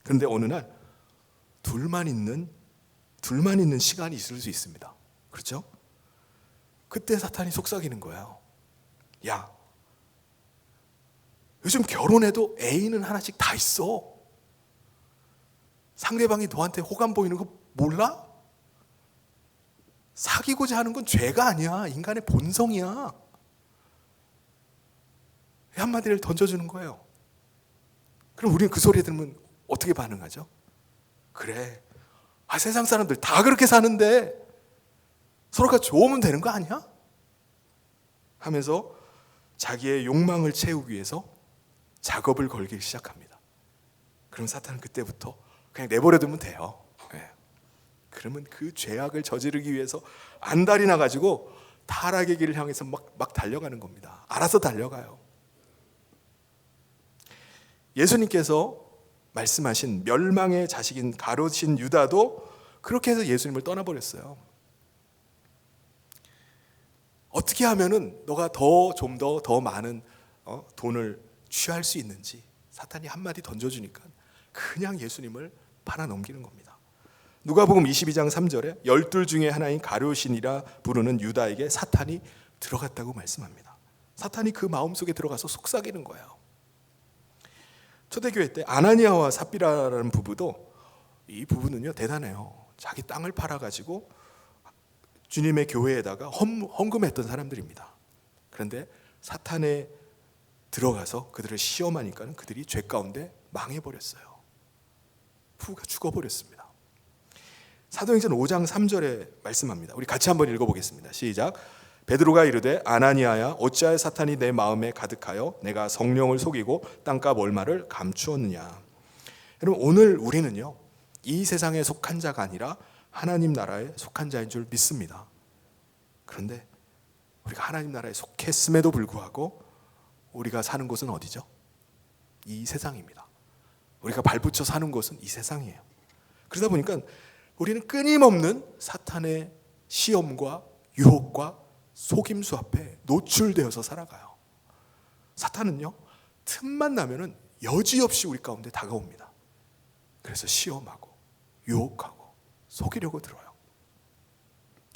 그런데 어느 날 둘만 있는 시간이 있을 수 있습니다. 그렇죠? 그때 사탄이 속삭이는 거예요. 야, 요즘 결혼해도 애인은 하나씩 다 있어. 상대방이 너한테 호감 보이는 거 몰라? 사귀고자 하는 건 죄가 아니야. 인간의 본성이야. 한마디를 던져주는 거예요. 그럼 우리는 그 소리 들으면 어떻게 반응하죠? 그래, 세상 사람들 다 그렇게 사는데 서로가 좋으면 되는 거 아니야? 하면서 자기의 욕망을 채우기 위해서 작업을 걸기 시작합니다. 그럼 사탄은 그때부터 그냥 내버려두면 돼요. 그러면 그 죄악을 저지르기 위해서 안달이 나가지고 타락의 길을 향해서 막 달려가는 겁니다. 알아서 달려가요. 예수님께서 말씀하신 멸망의 자식인 가롯인 유다도 그렇게 해서 예수님을 떠나버렸어요. 어떻게 하면은 너가 좀 더 많은 돈을 취할 수 있는지 사탄이 한마디 던져주니까 그냥 예수님을 팔아 넘기는 겁니다. 누가복음 22장 3절에 12 중에 하나인 가룟이라 부르는 유다에게 사탄이 들어갔다고 말씀합니다. 사탄이 그 마음속에 들어가서 속삭이는 거예요. 초대교회 때 아나니아와 삽비라라는 부부도 이 부부는요 대단해요. 자기 땅을 팔아가지고 주님의 교회에다가 헌금했던 사람들입니다. 그런데 사탄에 들어가서 그들을 시험하니까 그들이 죄 가운데 망해버렸어요. 부부가 죽어버렸습니다. 사도행전 5장 3절에 말씀합니다. 우리 같이 한번 읽어보겠습니다. 시작. 베드로가 이르되 아나니아야 어찌하여 사탄이 내 마음에 가득하여 내가 성령을 속이고 땅값 얼마를 감추었느냐. 여러분 오늘 우리는요 이 세상에 속한 자가 아니라 하나님 나라에 속한 자인 줄 믿습니다. 그런데 우리가 하나님 나라에 속했음에도 불구하고 우리가 사는 곳은 어디죠? 이 세상입니다. 우리가 발붙여 사는 곳은 이 세상이에요. 그러다 보니까 우리는 끊임없는 사탄의 시험과 유혹과 속임수 앞에 노출되어서 살아가요. 사탄은요 틈만 나면은 여지없이 우리 가운데 다가옵니다. 그래서 시험하고 유혹하고 속이려고 들어요.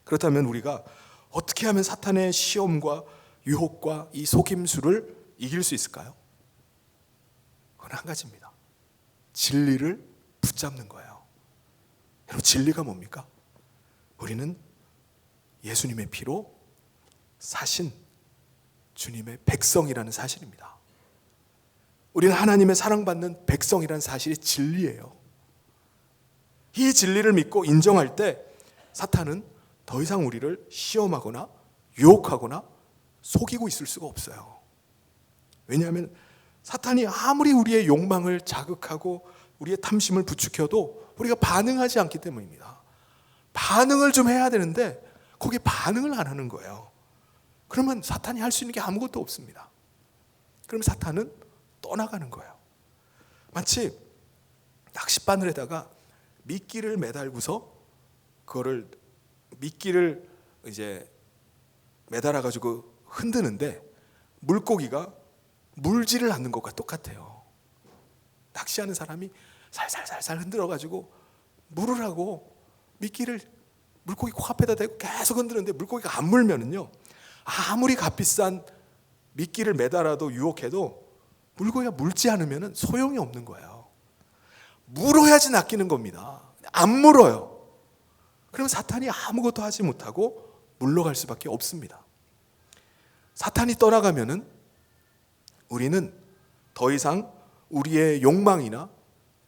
그렇다면 우리가 어떻게 하면 사탄의 시험과 유혹과 이 속임수를 이길 수 있을까요? 그건 한 가지입니다. 진리를 붙잡는 거예요. 여러분 진리가 뭡니까? 우리는 예수님의 피로 사신 주님의 백성이라는 사실입니다. 우리는 하나님의 사랑받는 백성이라는 사실이 진리예요. 이 진리를 믿고 인정할 때 사탄은 더 이상 우리를 시험하거나 유혹하거나 속이고 있을 수가 없어요. 왜냐하면 사탄이 아무리 우리의 욕망을 자극하고 우리의 탐심을 부추겨도 우리가 반응하지 않기 때문입니다. 반응을 좀 해야 되는데 거기에 반응을 안 하는 거예요. 그러면 사탄이 할 수 있는 게 아무것도 없습니다. 그럼 사탄은 떠나가는 거예요. 마치 낚싯바늘에다가 미끼를 매달고서 그거를 미끼를 이제 매달아 가지고 흔드는데 물고기가 물지를 않는 것과 똑같아요. 낚시하는 사람이 살살살살 흔들어 가지고 물으라고 미끼를 물고기 코앞에다 대고 계속 흔드는데 물고기가 안 물면은요 아무리 값비싼 미끼를 매달아도 유혹해도 물고기가 물지 않으면 소용이 없는 거예요. 물어야지 낚이는 겁니다. 안 물어요. 그러면 사탄이 아무것도 하지 못하고 물러갈 수밖에 없습니다. 사탄이 떠나가면은 우리는 더 이상 우리의 욕망이나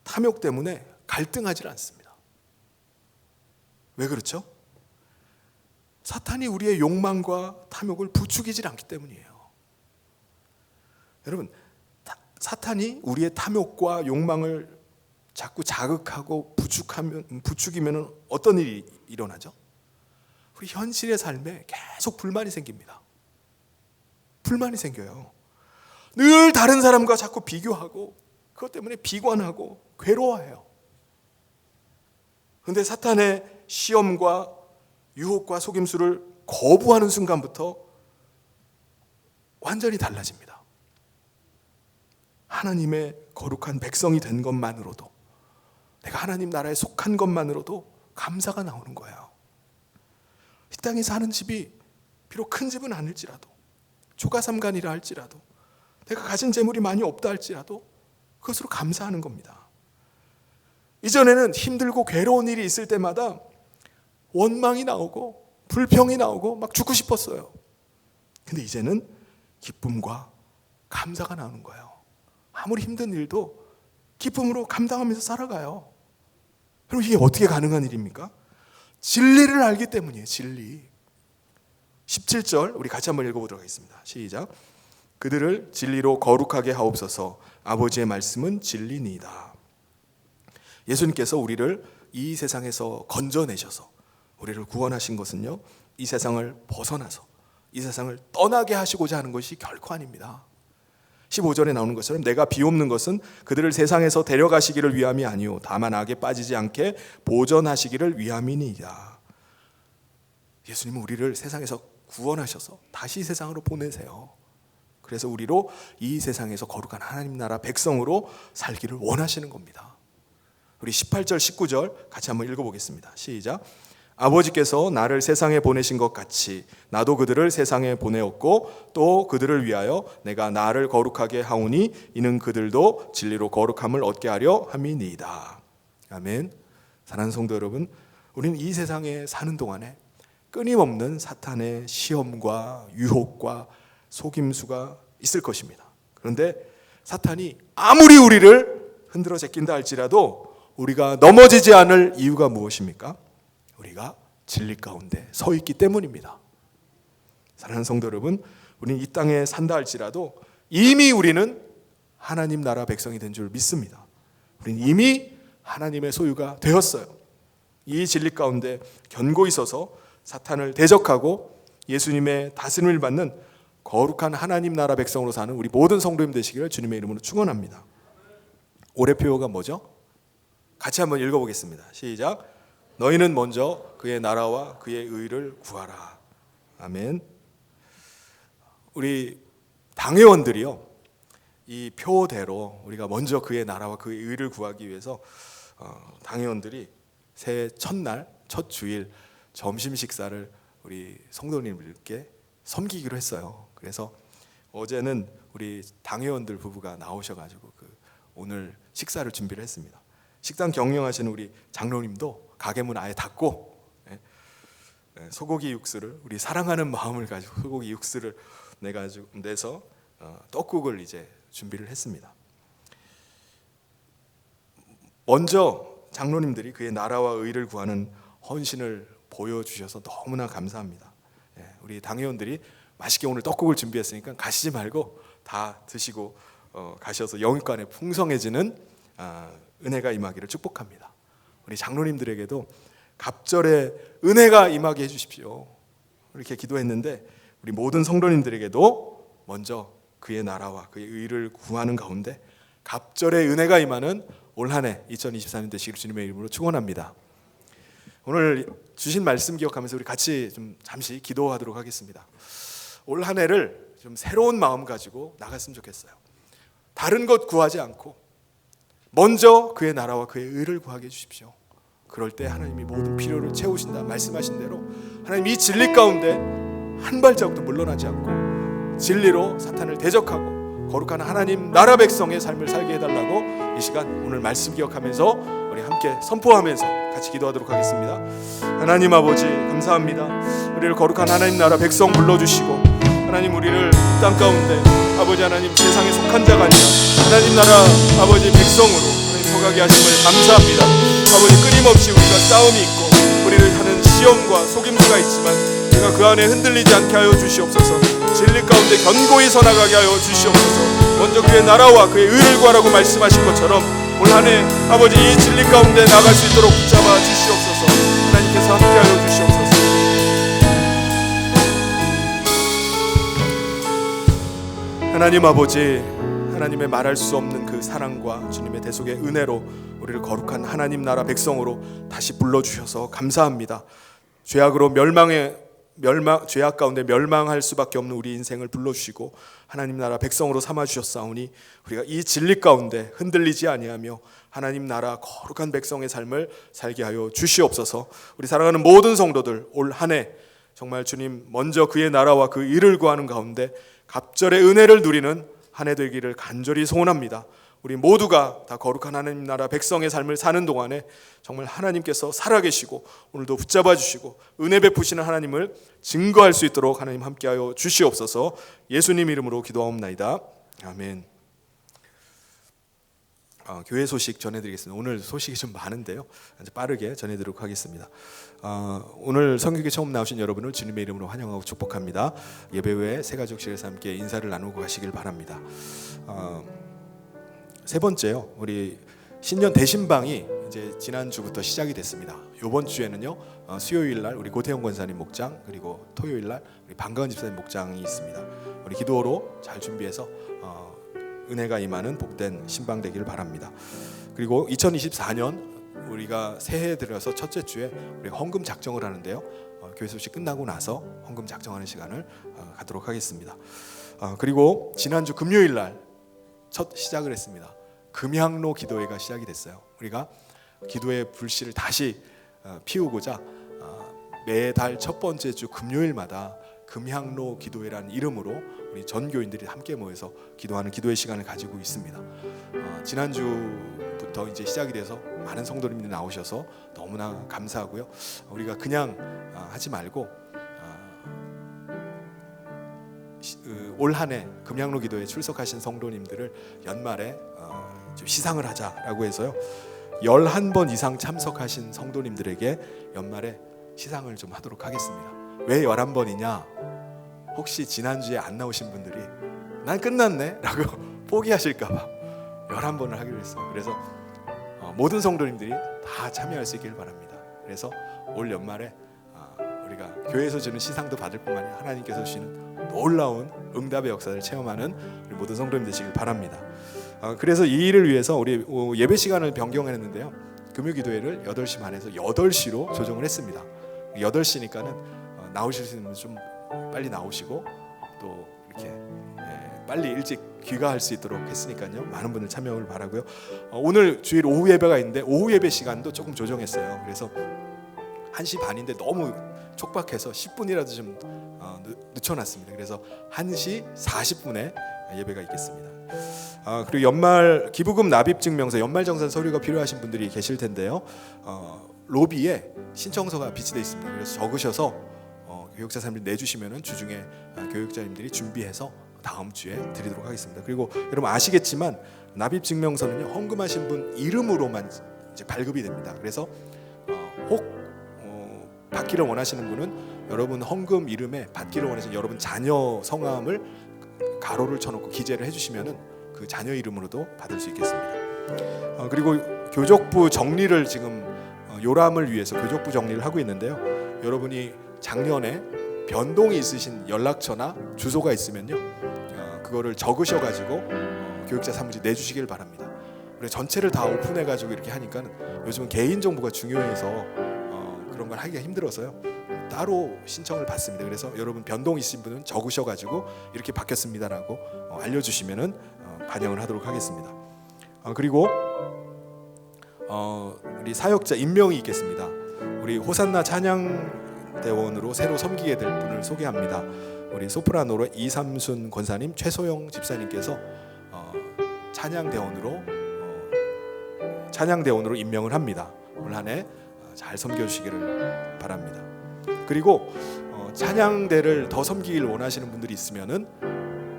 탐욕 때문에 갈등하지 않습니다. 왜 그렇죠? 사탄이 우리의 욕망과 탐욕을 부추기지 않기 때문이에요. 여러분, 사탄이 우리의 탐욕과 욕망을 자꾸 자극하고 부추기면 어떤 일이 일어나죠? 우리 현실의 삶에 계속 불만이 생깁니다. 불만이 생겨요. 늘 다른 사람과 자꾸 비교하고 그것 때문에 비관하고 괴로워해요. 그런데 사탄의 시험과 유혹과 속임수를 거부하는 순간부터 완전히 달라집니다. 하나님의 거룩한 백성이 된 것만으로도, 내가 하나님 나라에 속한 것만으로도 감사가 나오는 거예요. 이 땅에 사는 집이 비록 큰 집은 아닐지라도, 초가삼간이라 할지라도, 내가 가진 재물이 많이 없다 할지라도 그것으로 감사하는 겁니다. 이전에는 힘들고 괴로운 일이 있을 때마다 원망이 나오고 불평이 나오고 막 죽고 싶었어요. 근데 이제는 기쁨과 감사가 나오는 거예요. 아무리 힘든 일도 기쁨으로 감당하면서 살아가요. 그럼 이게 어떻게 가능한 일입니까? 진리를 알기 때문이에요. 진리. 17절 우리 같이 한번 읽어보도록 하겠습니다. 시작. 그들을 진리로 거룩하게 하옵소서. 아버지의 말씀은 진리니이다. 예수님께서 우리를 이 세상에서 건져내셔서 우리를 구원하신 것은요, 이 세상을 벗어나서 이 세상을 떠나게 하시고자 하는 것이 결코 아닙니다. 15절에 나오는 것처럼 내가 비옵는 것은 그들을 세상에서 데려가시기를 위함이 아니오 다만 악에 빠지지 않게 보전하시기를 위함이니이다. 예수님은 우리를 세상에서 구원하셔서 다시 세상으로 보내세요. 그래서 우리로 이 세상에서 거룩한 하나님 나라 백성으로 살기를 원하시는 겁니다. 우리 18절 19절 같이 한번 읽어보겠습니다. 시작. 아버지께서 나를 세상에 보내신 것 같이 나도 그들을 세상에 보내었고 또 그들을 위하여 내가 나를 거룩하게 하오니 이는 그들도 진리로 거룩함을 얻게 하려 함이니이다. 아멘. 사랑하는 성도 여러분, 우리는 이 세상에 사는 동안에 끊임없는 사탄의 시험과 유혹과 속임수가 있을 것입니다. 그런데 사탄이 아무리 우리를 흔들어 제낀다 할지라도 우리가 넘어지지 않을 이유가 무엇입니까? 우리가 진리 가운데 서 있기 때문입니다. 사랑하는 성도 여러분, 우리는 이 땅에 산다 할지라도 이미 우리는 하나님 나라 백성이 된 줄 믿습니다. 우리는 이미 하나님의 소유가 되었어요. 이 진리 가운데 견고히 서서 사탄을 대적하고 예수님의 다스림을 받는 거룩한 하나님 나라 백성으로 사는 우리 모든 성도님 되시기를 주님의 이름으로 축원합니다. 올해 표어가 뭐죠? 같이 한번 읽어보겠습니다. 시작. 너희는 먼저 그의 나라와 그의 의를 구하라. 아멘. 우리 당회원들이요, 이 표대로 우리가 먼저 그의 나라와 그의 의를 구하기 위해서 당회원들이 새해 첫날 첫 주일 점심 식사를 우리 성도님들께 섬기기로 했어요. 그래서 어제는 우리 당회원들 부부가 나오셔가지고 오늘 식사를 준비를 했습니다. 식당 경영하시는 우리 장로님도 가게 문 아예 닫고 소고기 육수를, 우리 사랑하는 마음을 가지고 소고기 육수를 내서 떡국을 이제 준비를 했습니다. 먼저 장로님들이 그의 나라와 의를 구하는 헌신을 보여주셔서 너무나 감사합니다. 우리 당회원들이 맛있게 오늘 떡국을 준비했으니까 가시지 말고 다 드시고 가셔서 영육간에 풍성해지는 은혜가 임하기를 축복합니다. 우리 장로님들에게도 갑절에 은혜가 임하게 해주십시오. 이렇게 기도했는데 우리 모든 성도님들에게도 먼저 그의 나라와 그의 의를 구하는 가운데 갑절의 은혜가 임하는 올 한해 2024년 되시기를 주님의 이름으로 축원합니다. 오늘 주신 말씀 기억하면서 우리 같이 좀 잠시 기도하도록 하겠습니다. 올 한해를 좀 새로운 마음 가지고 나갔으면 좋겠어요. 다른 것 구하지 않고 먼저 그의 나라와 그의 의를 구하게 해주십시오. 그럴 때 하나님이 모든 필요를 채우신다 말씀하신 대로 하나님 이 진리 가운데 한 발자국도 물러나지 않고 진리로 사탄을 대적하고 거룩한 하나님 나라 백성의 삶을 살게 해달라고 이 시간 오늘 말씀 기억하면서 우리 함께 선포하면서 같이 기도하도록 하겠습니다. 하나님 아버지 감사합니다. 우리를 거룩한 하나님 나라 백성 불러주시고 하나님 우리를 땅 가운데 아버지 하나님 세상에 속한 자가 아니라 하나님 나라 아버지 백성으로 하나님 서가게 하심을 감사합니다. 아버지 끊임없이 우리가 싸움이 있고 우리를 하는 시험과 속임수가 있지만 우리가 그 안에 흔들리지 않게 하여 주시옵소서. 진리 가운데 견고히 서나가게 하여 주시옵소서. 먼저 그의 나라와 그의 의를 구하라고 말씀하신 것처럼 올 한해 아버지 이 진리 가운데 나갈 수 있도록 붙잡아 주시옵소서. 하나님께서 함께하여 주시옵소서. 하나님 아버지, 하나님의 말할 수 없는 그 사랑과 주님의 대속의 은혜로 우리를 거룩한 하나님 나라 백성으로 다시 불러주셔서 감사합니다. 죄악으로 죄악 가운데 멸망할 수밖에 없는 우리 인생을 불러주시고 하나님 나라 백성으로 삼아주셨사오니 우리가 이 진리 가운데 흔들리지 아니하며 하나님 나라 거룩한 백성의 삶을 살게 하여 주시옵소서. 우리 사랑하는 모든 성도들 올 한 해 정말 주님 먼저 그의 나라와 그 일을 구하는 가운데 갑절의 은혜를 누리는 한 해 되기를 간절히 소원합니다. 우리 모두가 다 거룩한 하나님 나라 백성의 삶을 사는 동안에 정말 하나님께서 살아계시고 오늘도 붙잡아 주시고 은혜 베푸시는 하나님을 증거할 수 있도록 하나님 함께하여 주시옵소서. 예수님 이름으로 기도하옵나이다. 아멘. 교회 소식 전해드리겠습니다. 오늘 소식이 좀 많은데요, 이제 빠르게 전해드리도록 하겠습니다. 오늘 성경에 처음 나오신 여러분을 주님의 이름으로 환영하고 축복합니다. 예배 후에 새가족실에서 함께 인사를 나누고 가시길 바랍니다. 세 번째요, 우리 신년 대신방이 이제 지난주부터 시작이 됐습니다. 이번 주에는요, 수요일 날 우리 고태영 권사님 목장, 그리고 토요일 날 우리 방가은 집사님 목장이 있습니다. 우리 기도로 잘 준비해서 은혜가 임하는 복된 신방 되기를 바랍니다. 그리고 2024년 우리가 새해 들어서 첫째 주에 우리 헌금 작정을 하는데요, 교회 소식 끝나고 나서 헌금 작정하는 시간을 갖도록 하겠습니다. 그리고 지난주 금요일 날 첫 시작을 했습니다. 금향로 기도회가 시작이 됐어요. 우리가 기도의 불씨를 다시 피우고자 매달 첫 번째 주 금요일마다 금향로 기도회라는 이름으로 우리 전 교인들이 함께 모여서 기도하는 기도회 시간을 가지고 있습니다. 지난주부터 이제 시작이 돼서 많은 성도님들이 나오셔서 너무나 감사하고요. 우리가 그냥 하지 말고 올 한 해 금양로 기도에 출석하신 성도님들을 연말에 좀 시상을 하자라고 해서요. 11번 이상 참석하신 성도님들에게 연말에 시상을 좀 하도록 하겠습니다. 왜 11번이냐? 혹시 지난주에 안 나오신 분들이 난 끝났네 라고 포기하실까 봐 11번을 하기로 했어요. 그래서 모든 성도님들이 다 참여할 수 있기를 바랍니다. 그래서 올 연말에 우리가 교회에서 주는 시상도 받을 뿐만 아니라 하나님께서 주시는 놀라운 응답의 역사를 체험하는 우리 모든 성도님 되시길 바랍니다. 그래서 이 일을 위해서 우리 예배 시간을 변경했는데요. 금요기도회를 8시 반에서 8시로 조정을 했습니다. 8시니까는 나오실 수 있는 분 좀 빨리 나오시고 또 이렇게 빨리 일찍 귀가할 수 있도록 했으니까요. 많은 분들 참여를 바라고요. 오늘 주일 오후 예배가 있는데 오후 예배 시간도 조금 조정했어요. 그래서 1시 반인데 너무 촉박해서 10분이라도 좀 늦춰놨습니다. 그래서 1시 40분에 예배가 있겠습니다. 그리고 연말 기부금 납입 증명서, 연말정산 서류가 필요하신 분들이 계실 텐데요. 로비에 신청서가 비치되어 있습니다. 그래서 적으셔서 교육자님들이 내주시면은 주중에 교육자님들이 준비해서 다음 주에 드리도록 하겠습니다. 그리고 여러분 아시겠지만 납입 증명서는요 헌금하신 분 이름으로만 이제 발급이 됩니다. 그래서 혹 받기를 원하시는 분은 여러분 헌금 이름에 받기를 원하시는 여러분 자녀 성함을 가로를 쳐놓고 기재를 해주시면은 그 자녀 이름으로도 받을 수 있겠습니다. 그리고 교족부 정리를 지금 요람을 위해서 교족부 정리를 하고 있는데요. 여러분이 작년에 변동이 있으신 연락처나 주소가 있으면요, 그거를 적으셔가지고 교육자 사무실 내주시길 바랍니다. 우리 전체를 다 오픈해가지고 이렇게 하니까는 요즘은 개인 정보가 중요해서 그런 걸 하기가 힘들어서요. 따로 신청을 받습니다. 그래서 여러분 변동 있으신 분은 적으셔가지고 이렇게 바뀌었습니다라고 알려주시면은 반영을 하도록 하겠습니다. 그리고 우리 사역자 임명이 있겠습니다. 우리 호산나 찬양대원으로 새로 섬기게 될 분을 소개합니다. 우리 소프라노로 이삼순 권사님, 최소영 집사님께서 찬양대원으로 임명을 합니다. 올 한 해 잘 섬겨주시기를 바랍니다. 그리고 찬양대를 더 섬기길 원하시는 분들이 있으면은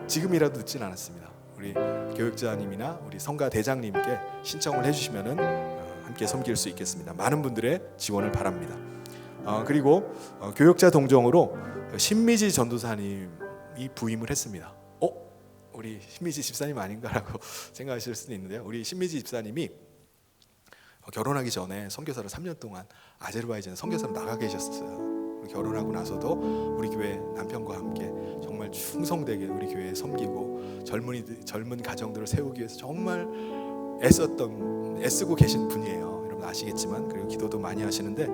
지금이라도 늦진 않았습니다. 우리 교육자님이나 우리 성가 대장님께 신청을 해주시면은 함께 섬길 수 있겠습니다. 많은 분들의 지원을 바랍니다. 그리고 교육자 동정으로 신미지 전도사님이 부임을 했습니다. 우리 신미지 집사님 아닌가라고 생각하실 수도 있는데요. 우리 신미지 집사님이 결혼하기 전에 선교사로 3년 동안 아제르바이잔 선교사로 나가 계셨어요. 결혼하고 나서도 우리 교회 남편과 함께 정말 충성되게 우리 교회에 섬기고 젊은 가정들을 세우기 위해서 정말 애쓰고 계신 분이에요. 여러분 아시겠지만, 그리고 기도도 많이 하시는데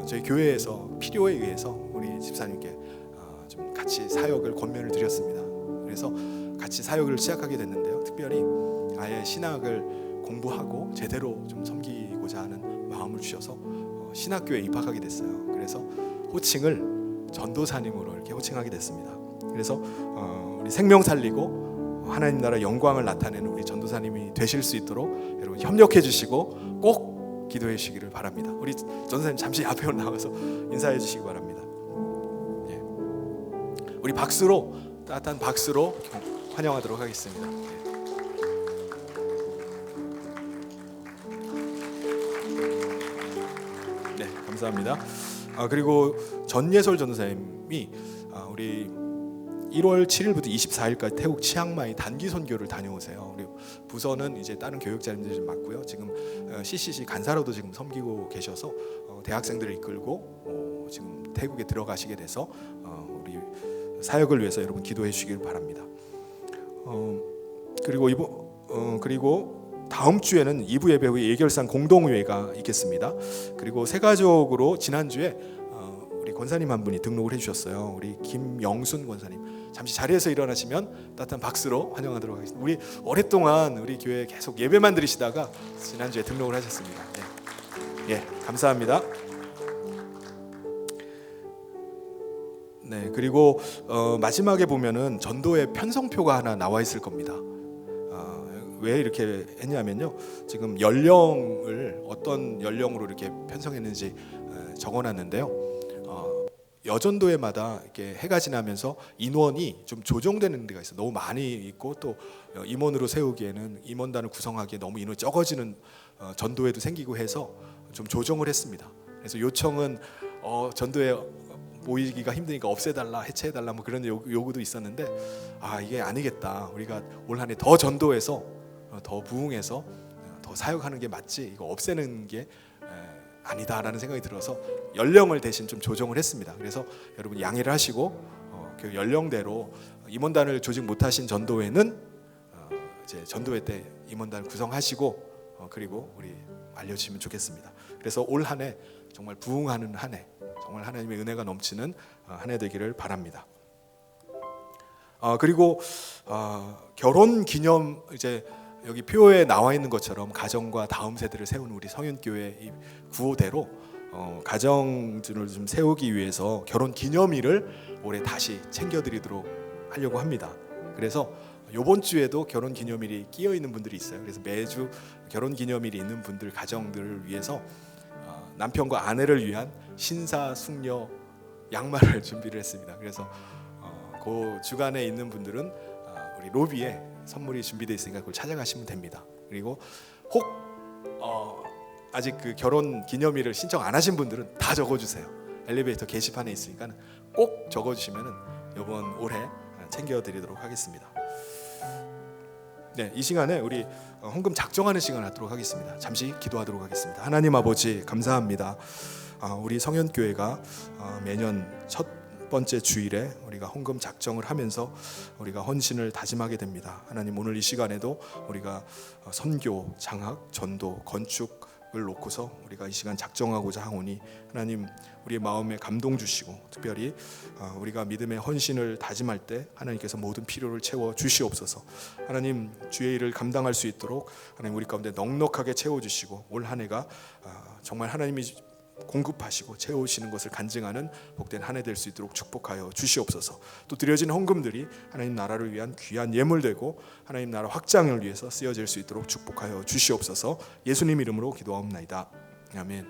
저희 교회에서 필요에 의해서 우리 집사님께 좀 같이 사역을 권면을 드렸습니다. 그래서 같이 사역을 시작하게 됐는데요. 특별히 아예 신학을 공부하고 제대로 좀 섬기고자 하는 마음을 주셔서 신학교에 입학하게 됐어요. 그래서 호칭을 전도사님으로 이렇게 호칭하게 됐습니다. 그래서 우리 생명 살리고 하나님 나라 영광을 나타내는 우리 전도사님이 되실 수 있도록 여러분 협력해 주시고 꼭 기도해 주시기를 바랍니다. 우리 전도사님 잠시 앞에 나와서 인사해 주시기 바랍니다. 예. 우리 박수로, 따뜻한 박수로 환영하도록 하겠습니다. 네, 감사합니다. 그리고 전예솔 전도사님이 우리 1월 7일부터 24일까지 태국 치앙마이 단기 선교를 다녀오세요. 우리 부서는 이제 다른 교육자님들이 좀 맡고요. 지금 CCC 간사로도 지금 섬기고 계셔서 대학생들을 이끌고 지금 태국에 들어가시게 돼서 우리 사역을 위해서 여러분 기도해 주시길 바랍니다. 그리고 다음 주에는 2부 예배 후에 예결산 공동회가 있겠습니다. 그리고 세가족으로 지난주에 우리 권사님 한 분이 등록을 해주셨어요. 우리 김영순 권사님, 잠시 자리에서 일어나시면 따뜻한 박수로 환영하도록 하겠습니다. 우리 오랫동안 우리 교회 계속 예배만 드리시다가 지난주에 등록을 하셨습니다. 네. 예, 감사합니다. 네, 그리고 마지막에 보면은 전도의 편성표가 하나 나와 있을 겁니다. 왜 이렇게 했냐면요, 지금 연령을 어떤 연령으로 이렇게 편성했는지 적어놨는데요. 여전도회마다 이렇게 해가 지나면서 인원이 좀 조정되는 데가 있어요. 너무 많이 있고 또 임원으로 세우기에는 임원단을 구성하기에 너무 인원이 적어지는 전도회도 생기고 해서 좀 조정을 했습니다. 그래서 요청은 전도회 모이기가 힘드니까 없애달라, 해체해달라 뭐 그런 요구도 있었는데, 이게 아니겠다. 우리가 올 한해 더 전도해서 더 부흥해서 더 사역하는 게 맞지, 이거 없애는 게 아니다라는 생각이 들어서 연령을 대신 좀 조정을 했습니다. 그래서 여러분 양해를 하시고 그 연령대로 임원단을 조직 못하신 전도회는 이제 전도회 때 임원단 구성하시고 그리고 우리 알려주시면 좋겠습니다. 그래서 올 한해 정말 부흥하는 한 해, 정말 하나님의 은혜가 넘치는 한 해 되기를 바랍니다. 그리고 결혼 기념, 이제 여기 표에 나와 있는 것처럼 가정과 다음 세대를 세우는 우리 성현교회 구호대로 가정들을 좀 세우기 위해서 결혼 기념일을 올해 다시 챙겨드리도록 하려고 합니다. 그래서 이번 주에도 결혼 기념일이 끼어 있는 분들이 있어요. 그래서 매주 결혼 기념일이 있는 분들 가정들을 위해서 남편과 아내를 위한 신사 숙녀 양말을 준비를 했습니다. 그래서 그 주간에 있는 분들은 우리 로비에 선물이 준비되어 있으니까 그걸 찾아가시면 됩니다. 그리고 혹 아직 그 결혼 기념일을 신청 안 하신 분들은 다 적어주세요. 엘리베이터 게시판에 있으니까 꼭 적어주시면은 이번 올해 챙겨드리도록 하겠습니다. 네, 이 시간에 우리 헌금 작정하는 시간을 갖도록 하겠습니다. 잠시 기도하도록 하겠습니다. 하나님 아버지 감사합니다. 우리 성현교회가 매년 첫 번째 주일에 우리가 헌금 작정을 하면서 우리가 헌신을 다짐하게 됩니다. 하나님, 오늘 이 시간에도 우리가 선교, 장학, 전도, 건축을 놓고서 우리가 이 시간 작정하고자 하오니 하나님, 우리의 마음에 감동 주시고 특별히 우리가 믿음의 헌신을 다짐할 때 하나님께서 모든 필요를 채워 주시옵소서. 하나님, 주의 일을 감당할 수 있도록 하나님 우리 가운데 넉넉하게 채워 주시고 올 한 해가 정말 하나님이 공급하시고 채우시는 것을 간증하는 복된 한 해 될 수 있도록 축복하여 주시옵소서. 또 드려진 헌금들이 하나님 나라를 위한 귀한 예물되고 하나님 나라 확장을 위해서 쓰여질 수 있도록 축복하여 주시옵소서. 예수님 이름으로 기도하옵나이다. 아멘.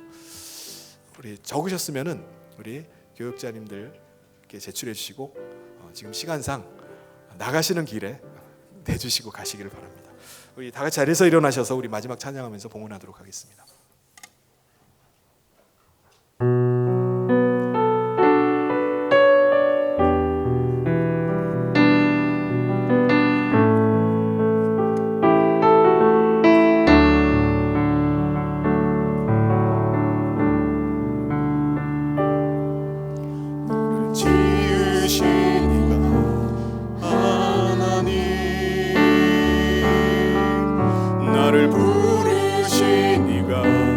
우리 적으셨으면은 우리 교육자님들께 제출해 주시고 지금 시간상 나가시는 길에 내주시고 가시기를 바랍니다. 우리 다 같이 자리에서 일어나셔서 우리 마지막 찬양하면서 봉헌하도록 하겠습니다. 나를 부르신 이가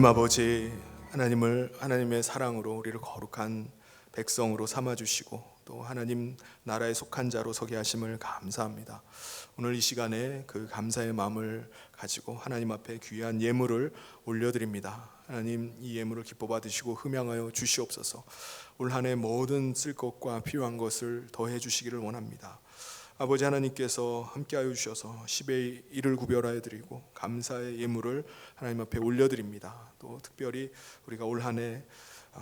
하나님 아버지, 하나님의 사랑으로 우리를 거룩한 백성으로 삼아 주시고 또 하나님 나라에 속한 자로 서게 하심을 감사합니다. 오늘 이 시간에 그 감사의 마음을 가지고 하나님 앞에 귀한 예물을 올려드립니다. 하나님, 이 예물을 기뻐 받으시고 흠양하여 주시옵소서. 올 한 해 모든 쓸 것과 필요한 것을 더해 주시기를 원합니다. 아버지 하나님께서 함께하여 주셔서 10의 1을 구별하여 드리고 감사의 예물을 하나님 앞에 올려드립니다. 또 특별히 우리가 올 한 해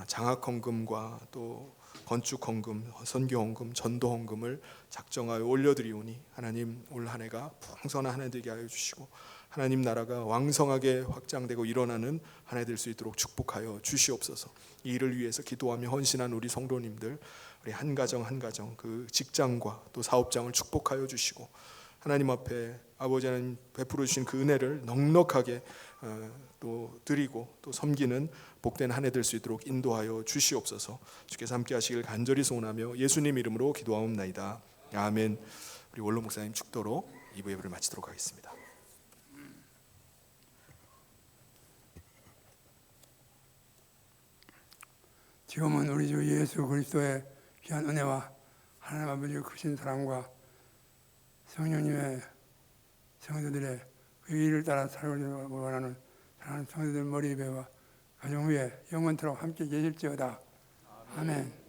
장학헌금과 또 건축헌금, 선교헌금, 전도헌금을 작정하여 올려드리오니 하나님, 올 한 해가 풍성한 한 해 되게 하여 주시고 하나님 나라가 왕성하게 확장되고 일어나는 한 해 될 수 있도록 축복하여 주시옵소서. 이 일을 위해서 기도하며 헌신한 우리 성도님들, 우리 한 가정 한 가정, 그 직장과 또 사업장을 축복하여 주시고 하나님 앞에 아버지 하나님 베풀어 주신 그 은혜를 넉넉하게 또 드리고 또 섬기는 복된 한 해 될 수 있도록 인도하여 주시옵소서. 주께서 함께 하시길 간절히 소원하며 예수님 이름으로 기도하옵나이다. 아멘. 우리 원로 목사님 축도로 2부 예배를 마치도록 하겠습니다. 지금은 우리 주 예수 그리스도의 귀한 은혜와 하나님 아버지의 크신 사랑과 성령님의 성도들의 그 일을 따라 살고 원하는 사랑하는 성도들 머리 위와 가정 위에 영원토록 함께 계실지어다. 아멘.